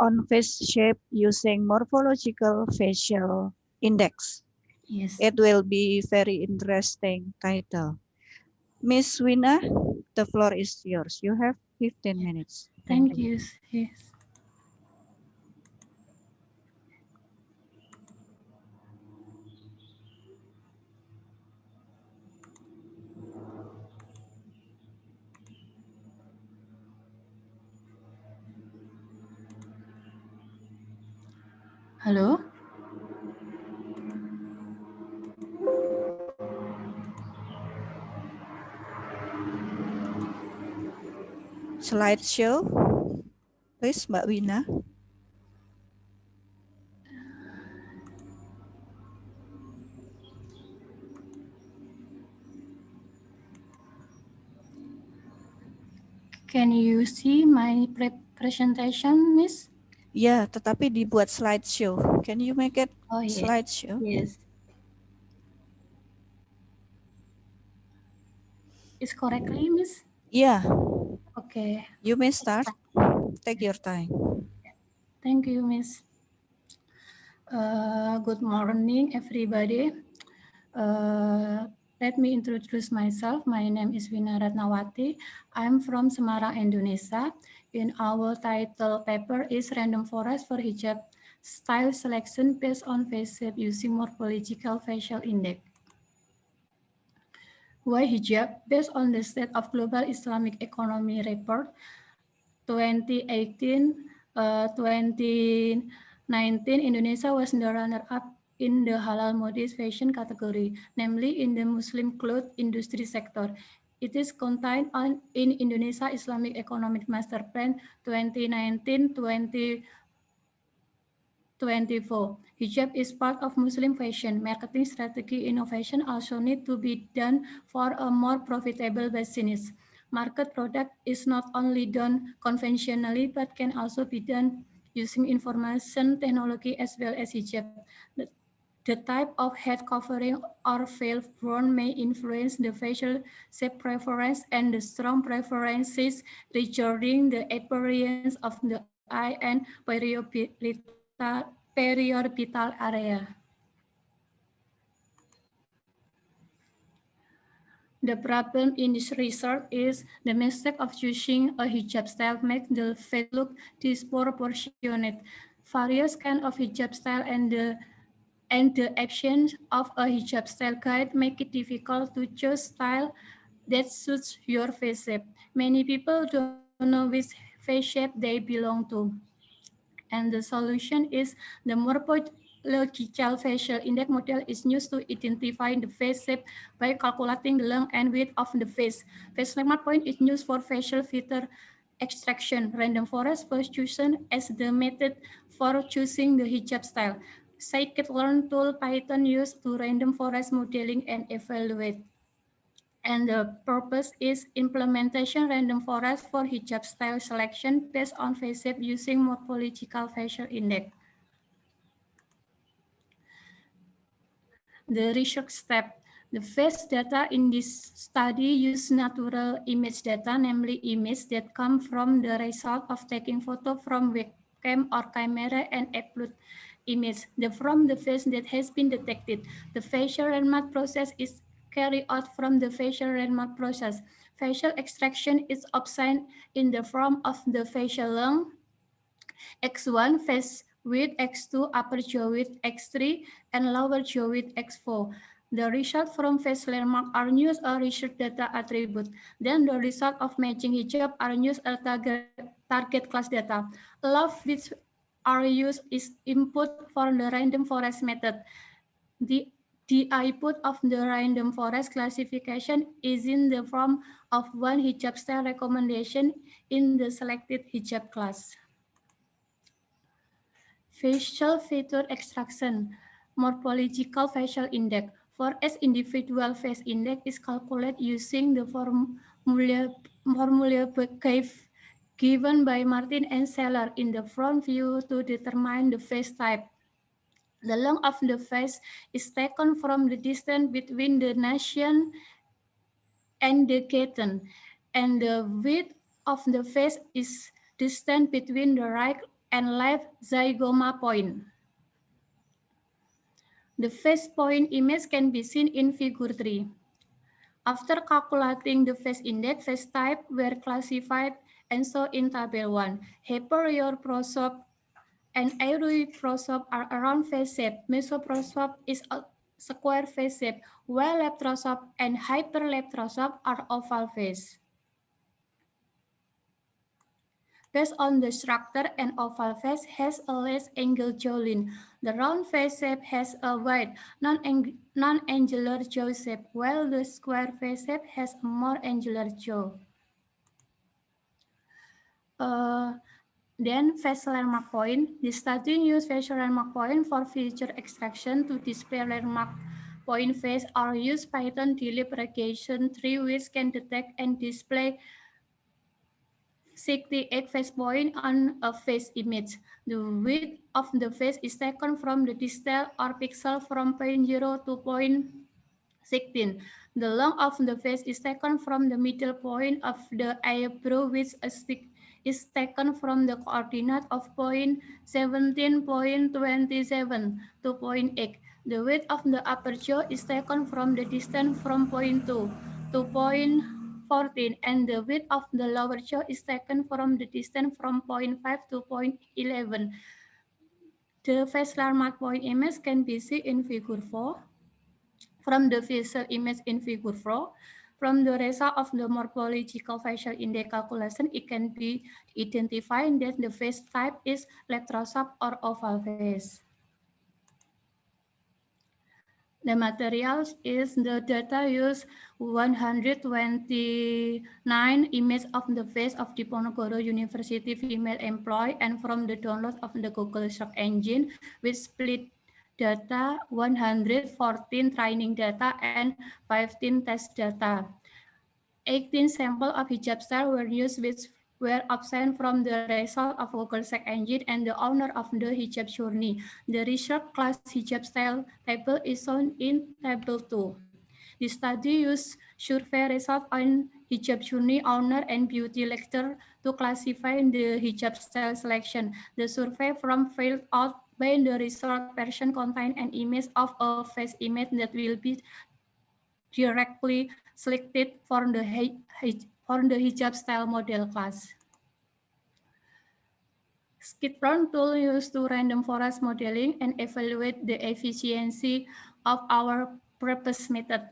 E: on face shape using morphological facial index.
O: Yes.
E: It will be very interesting title. Miss Wina, the floor is yours. You have 15 minutes.
O: Thank you. Yes. Halo.
E: Slideshow, please, Mbak Wina.
O: Can you see my presentation, Miss?
E: Ya, tetapi dibuat slideshow. Can you make it slideshow?
O: Yes. Is correctly, Miss?
E: Yeah.
O: Okay.
E: You may start. Take your time.
O: Thank you, Miss. Good morning, everybody. Let me introduce myself. My name is Wina Ratnawati. I'm from Semarang, Indonesia. In our title paper is Random Forest for Hijab Style Selection based on face shape using morphological facial index. Why hijab? Based on the State of Global Islamic Economy Report 2018-2019, Indonesia was the runner-up in the halal modest fashion category, namely in the Muslim cloth industry sector. It is contained in Indonesia Islamic Economic Master Plan 2019-2024. Hijab is part of Muslim fashion. Marketing strategy innovation also need to be done for a more profitable business. Market product is not only done conventionally, but can also be done using information technology as well as hijab. The type of head covering or veil worn may influence the facial shape preference and the strong preferences regarding the appearance of the eye and periorbital area. The problem in this research is the mistake of choosing a hijab style makes the face look disproportionate. Various kinds of hijab style and the absence of a hijab style guide make it difficult to choose style that suits your face shape. Many people don't know which face shape they belong to. And the solution is the morphological facial index model is used to identify the face shape by calculating the length and width of the face. Face lemma point is used for facial feature extraction. Random forest was chosen as the method for choosing the hijab style. Scikit-learn tool Python used to random forest modeling and evaluate. And the purpose is implementation random forest for hijab style selection based on face shape using morphological facial index. The research step. The face data in this study use natural image data, namely image that come from the result of taking photo from webcam or camera and upload image from the face that has been detected. The facial landmark process is carried out from the facial landmark process. Facial extraction is obtained in the form of the facial length, X1, face width, X2, upper jaw width, X3, and lower jaw width, X4. The result from face landmark are used as research data attribute. Then the result of matching hijab are used as target class data. Love which are used is input for the random forest method. The output of the random forest classification is in the form of one hijab style recommendation in the selected hijab class. Facial feature extraction, morphological facial index. For each individual face index is calculated using the formula given by Martin and Seller in the front view to determine the face type. The length of the face is taken from the distance between the nation and the kitten, and the width of the face is distance between the right and left zygoma point. The face point image can be seen in figure 3. After calculating the face index, face type were classified and shown in table 1. Hyperioprosop and aeroprosop are around face shape. Mesoprosop is a square face shape, while leptrosop and hyperleptrosop are oval face. Based on the structure, an oval face has a less angled jawline. The round face shape has a wide, non-angular jaw shape, while the square face shape has a more angular jaw. Then facial landmark point. The study used facial landmark point for feature extraction to display landmark point face or use Python delete regression tree which can detect and display 68 face point on a face image. The width of the face is taken from the distal or pixel from point 0 to point 16. The length of the face is taken from the middle point of the eyebrow, which is taken from the coordinate of point 17.27 to point 8. The width of the upper jaw is taken from the distance from point 2 to point 14, and the width of the lower jaw is taken from the distance from point 5 to point 11. The face landmark point image can be seen in figure 4. From the facial image in figure 4, from the result of the morphological facial index calculation, it can be identified that the face type is leptrosop or oval face. The materials is the data use 129 images of the face of Diponegoro University female employee, and from the download of the Google search engine, which split data 114 training data and 15 test data. 18 samples of hijab style were used, which were obtained from the result of Google search engine and the owner of the hijab journey. The research class hijab style table is shown in table 2. The study used survey results on hijab journey owner and beauty lecturer to classify the hijab style selection. The survey form filled out by the result person contain an image of a face image that will be directly selected for the hijab style model class. Skitron tool used to random forest modeling and evaluate the efficiency of our purpose method.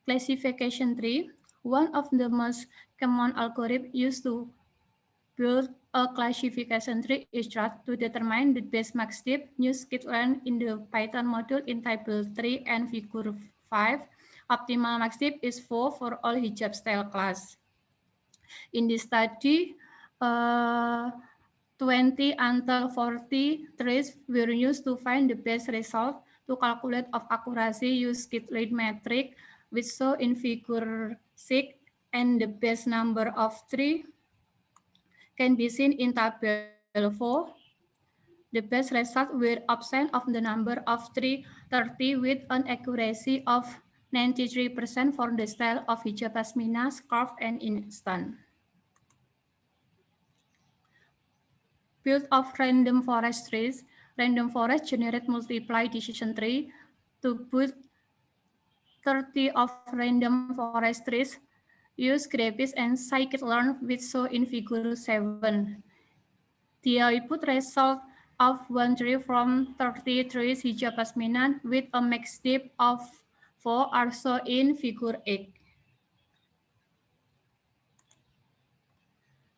O: Classification tree, one of the most common algorithms used to build a classification tree is to determine the best max depth. Use skitlearn in the Python module in table 3 and figure 5. Optimal max depth is 4 for all hijab style class. In this study, 20 until 40 trees were used to find the best result. To calculate of accuracy, use skitlearn metric, which show in figure 6, and the best number of trees can be seen in table 4. The best results were obtained of the number of 330 with an accuracy of 93% for the style of hijab pasmina, scarf, and instant. Build of random forest trees. Random forest generate multiply decision tree. To build 30 of random forest trees, use graphics and scikit-learn which show in figure 7. The output result of one tree from 30 trees hijab pasmina with a max depth of 4 are shown in figure 8.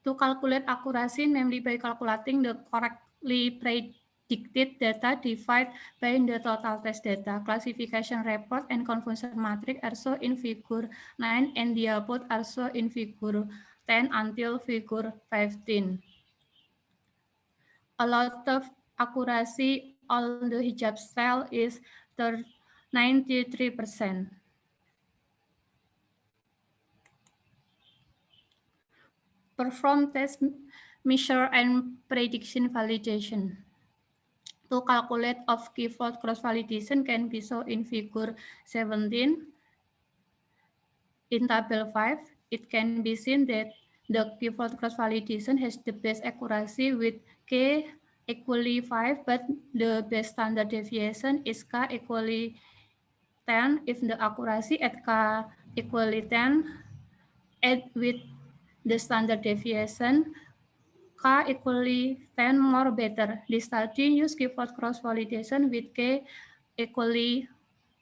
O: To calculate accuracy, namely by calculating the correctly predicted data divided by the total test data. Classification report and confusion matrix are shown in figure 9 and the output are shown in figure 10 until figure 15. A lot of accuracy on the hijab style is 93%. Perform test, measure, and prediction validation. To calculate of keyword cross-validation can be shown in figure 17. In table 5, it can be seen that the keyword cross-validation has the best accuracy with K equally 5, but the best standard deviation is K equally 10 if the accuracy at K equally 10 and with the standard deviation K equally 10 more better. This study use keyword cross-validation with K equally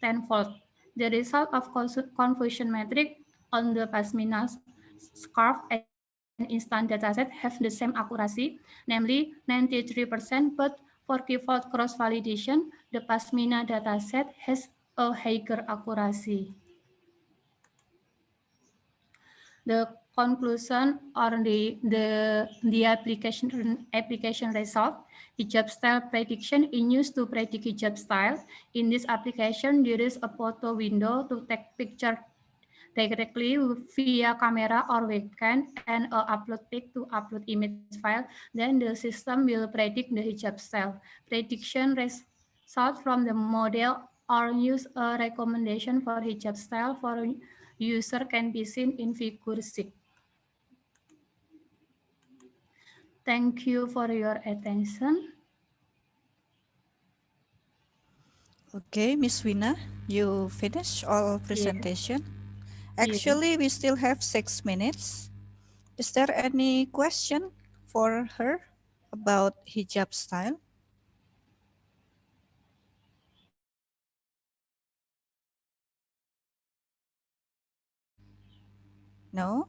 O: 10-fold. The result of confusion metric on the pasmina, scarf, and instant dataset have the same accuracy, namely 93%, but for keyword cross-validation, the pasmina dataset has a higher accuracy. The conclusion or the application result, hijab style prediction is used to predict hijab style. In this application, there is a photo window to take picture directly via camera or webcam and upload pic to upload image file. Then the system will predict the hijab style. Prediction result from the model or use a recommendation for hijab style for user can be seen in figure 6. Thank you for your attention.
E: Okay, Miss Wina, you finish all presentation? Actually, we still have 6 minutes. Is there any question for her about hijab style? No?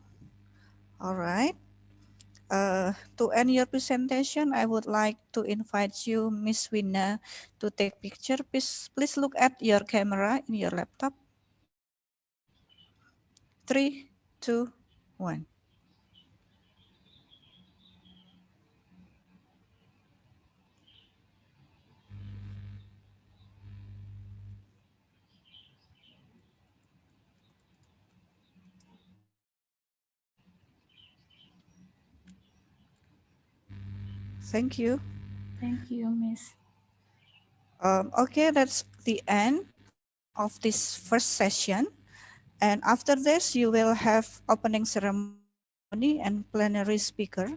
E: All right. To end your presentation, I would like to invite you, Miss Wina, to take picture. Please look at your camera in your laptop. 3, 2, 1. Thank you.
O: Thank you, Miss.
E: Okay, that's the end of this first session. And after this, you will have opening ceremony and plenary speaker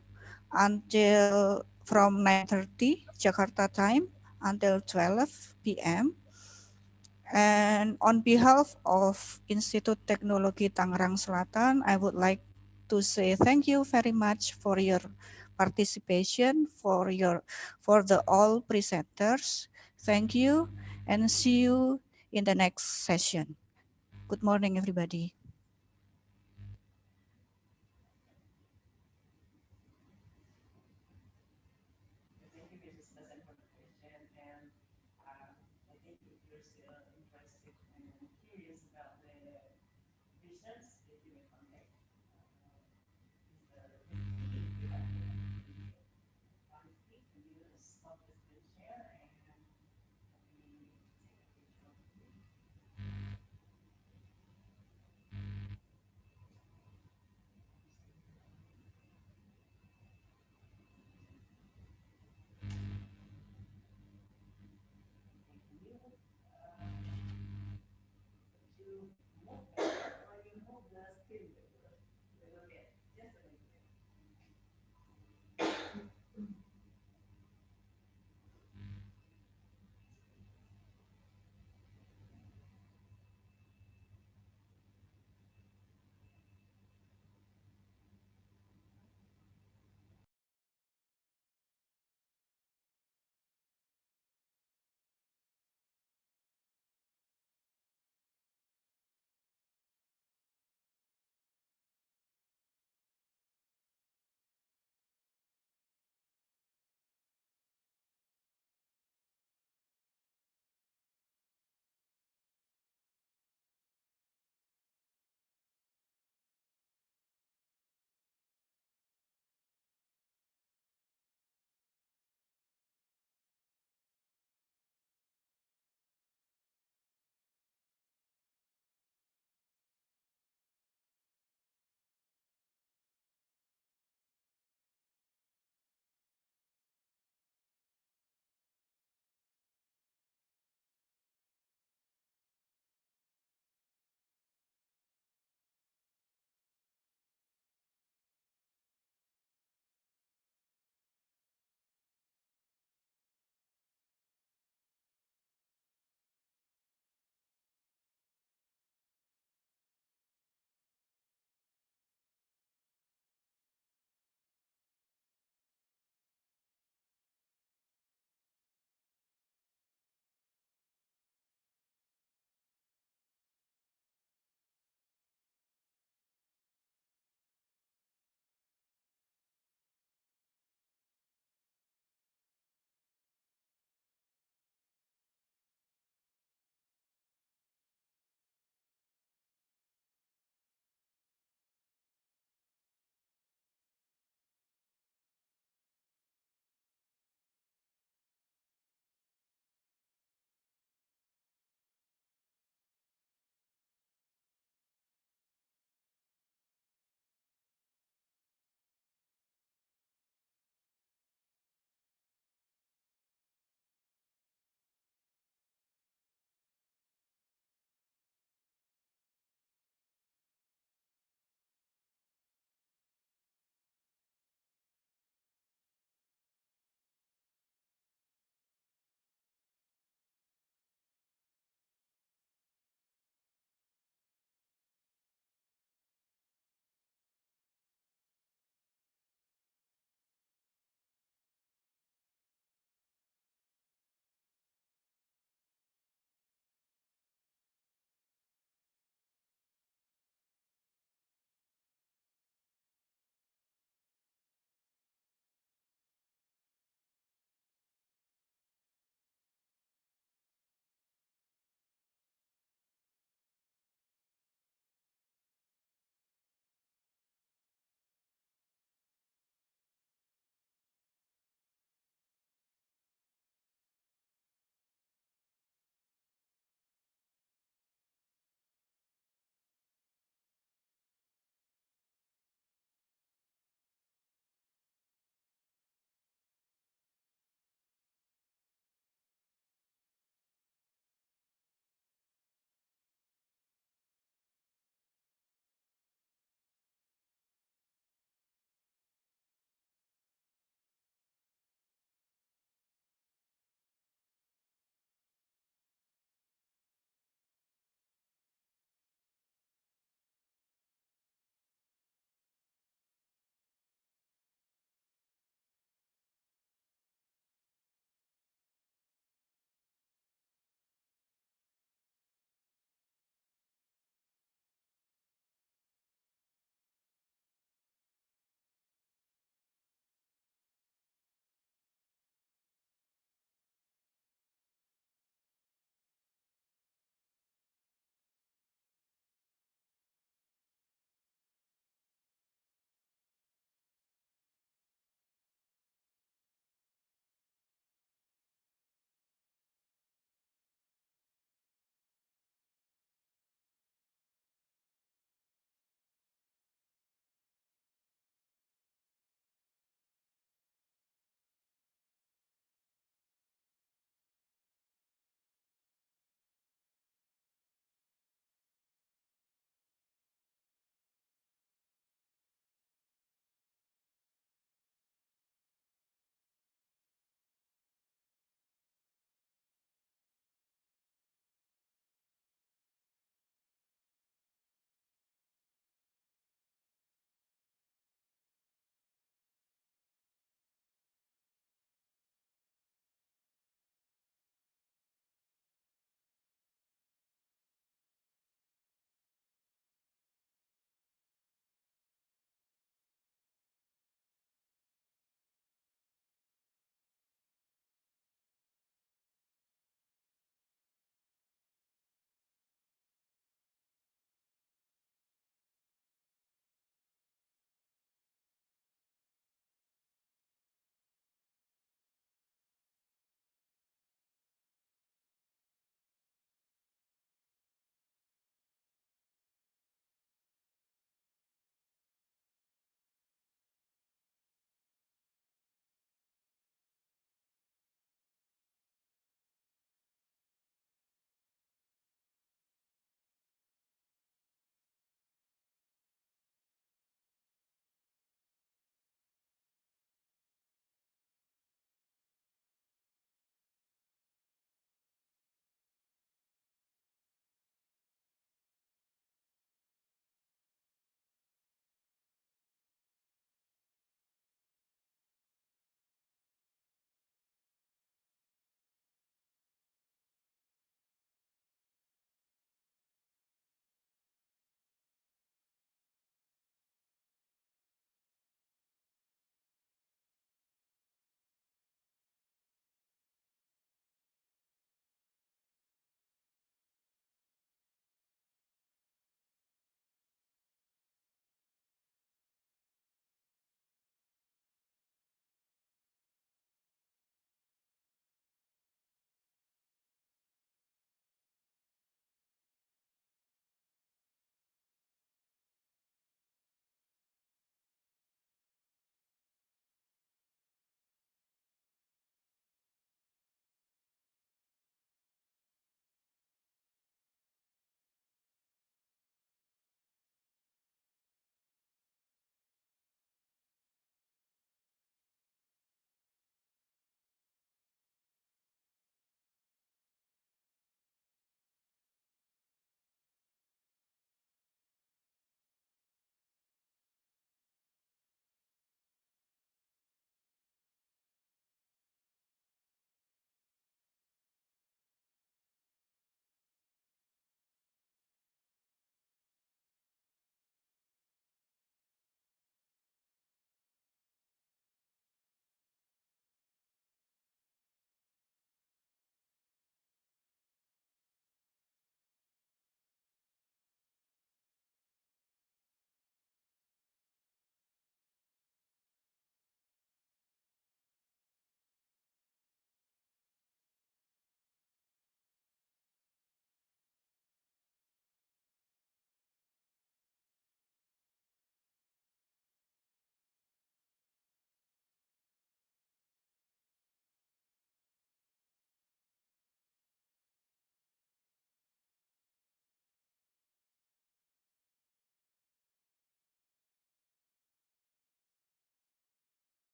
E: until from 9:30 Jakarta time until 12 p.m. And on behalf of Institut Teknologi Tangerang Selatan, I would like to say thank you very much for your participation, for the all presenters. Thank you and see you in the next session. Good morning, everybody.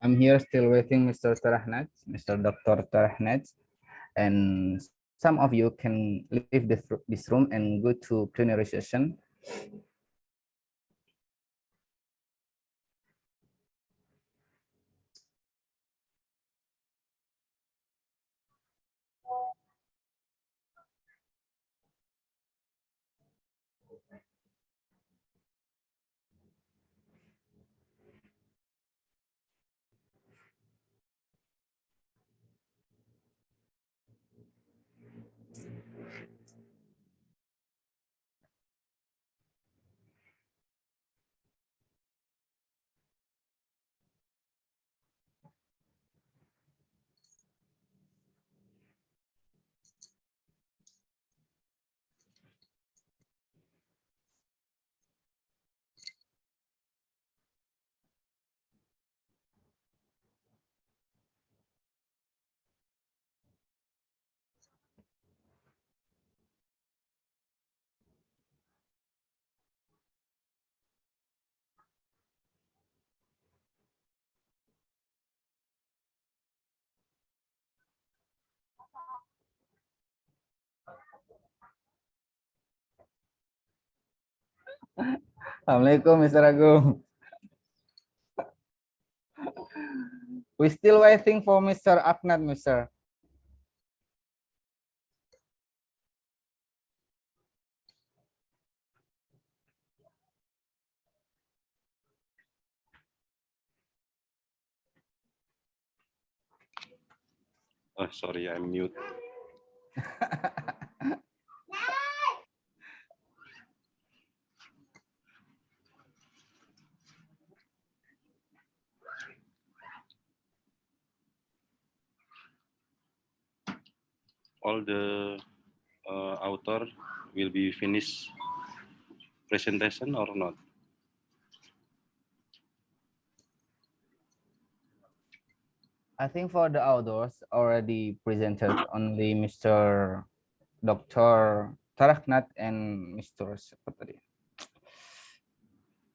P: I'm here still waiting Mr. Tarahnat, Mr. Dr. Tarahnat, and some of you can leave this room and go to plenary session. Assalamualaikum, Mr. Agung. We still waiting for Mr. Afnat, Mr.
Q: Oh, sorry, I'm mute. All the author will be finished presentation or not?
P: I think for the outdoors already presented, only Mr. Dr. Taraknat and Mr. siapa tadi?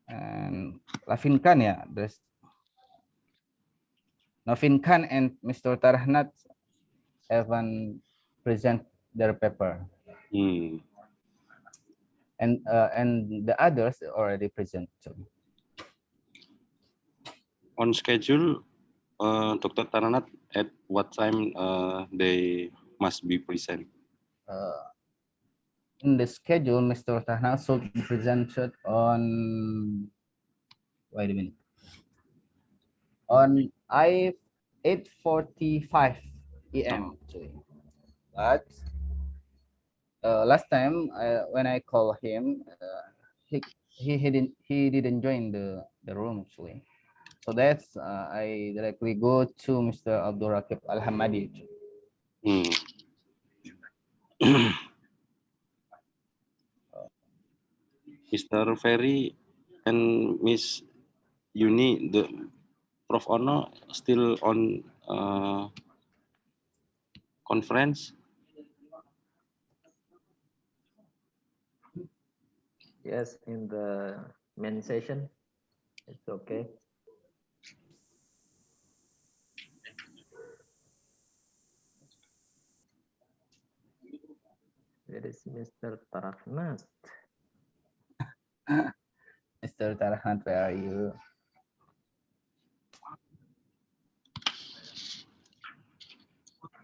P: And Lavinkan, ya, there's Novinkan and Mr. Taraknat haven't present their paper. And the others already present.
Q: On schedule, Dr. Taranat, at what time they must be present?
P: In the schedule, Mr. Taraknat should be presented on, wait a minute, on 8:45 AM. But last time when I called him, he didn't join the room actually. So that's I directly go to Mr. Abdul Rakib Al Hamadi.
Q: Mr. Ferry and Miss Yuni, the Prof. Ono still on conference?
R: Yes, in the main session, it's okay. Where is Mr. Taraknat?
P: Mr. Taraknat, where are you?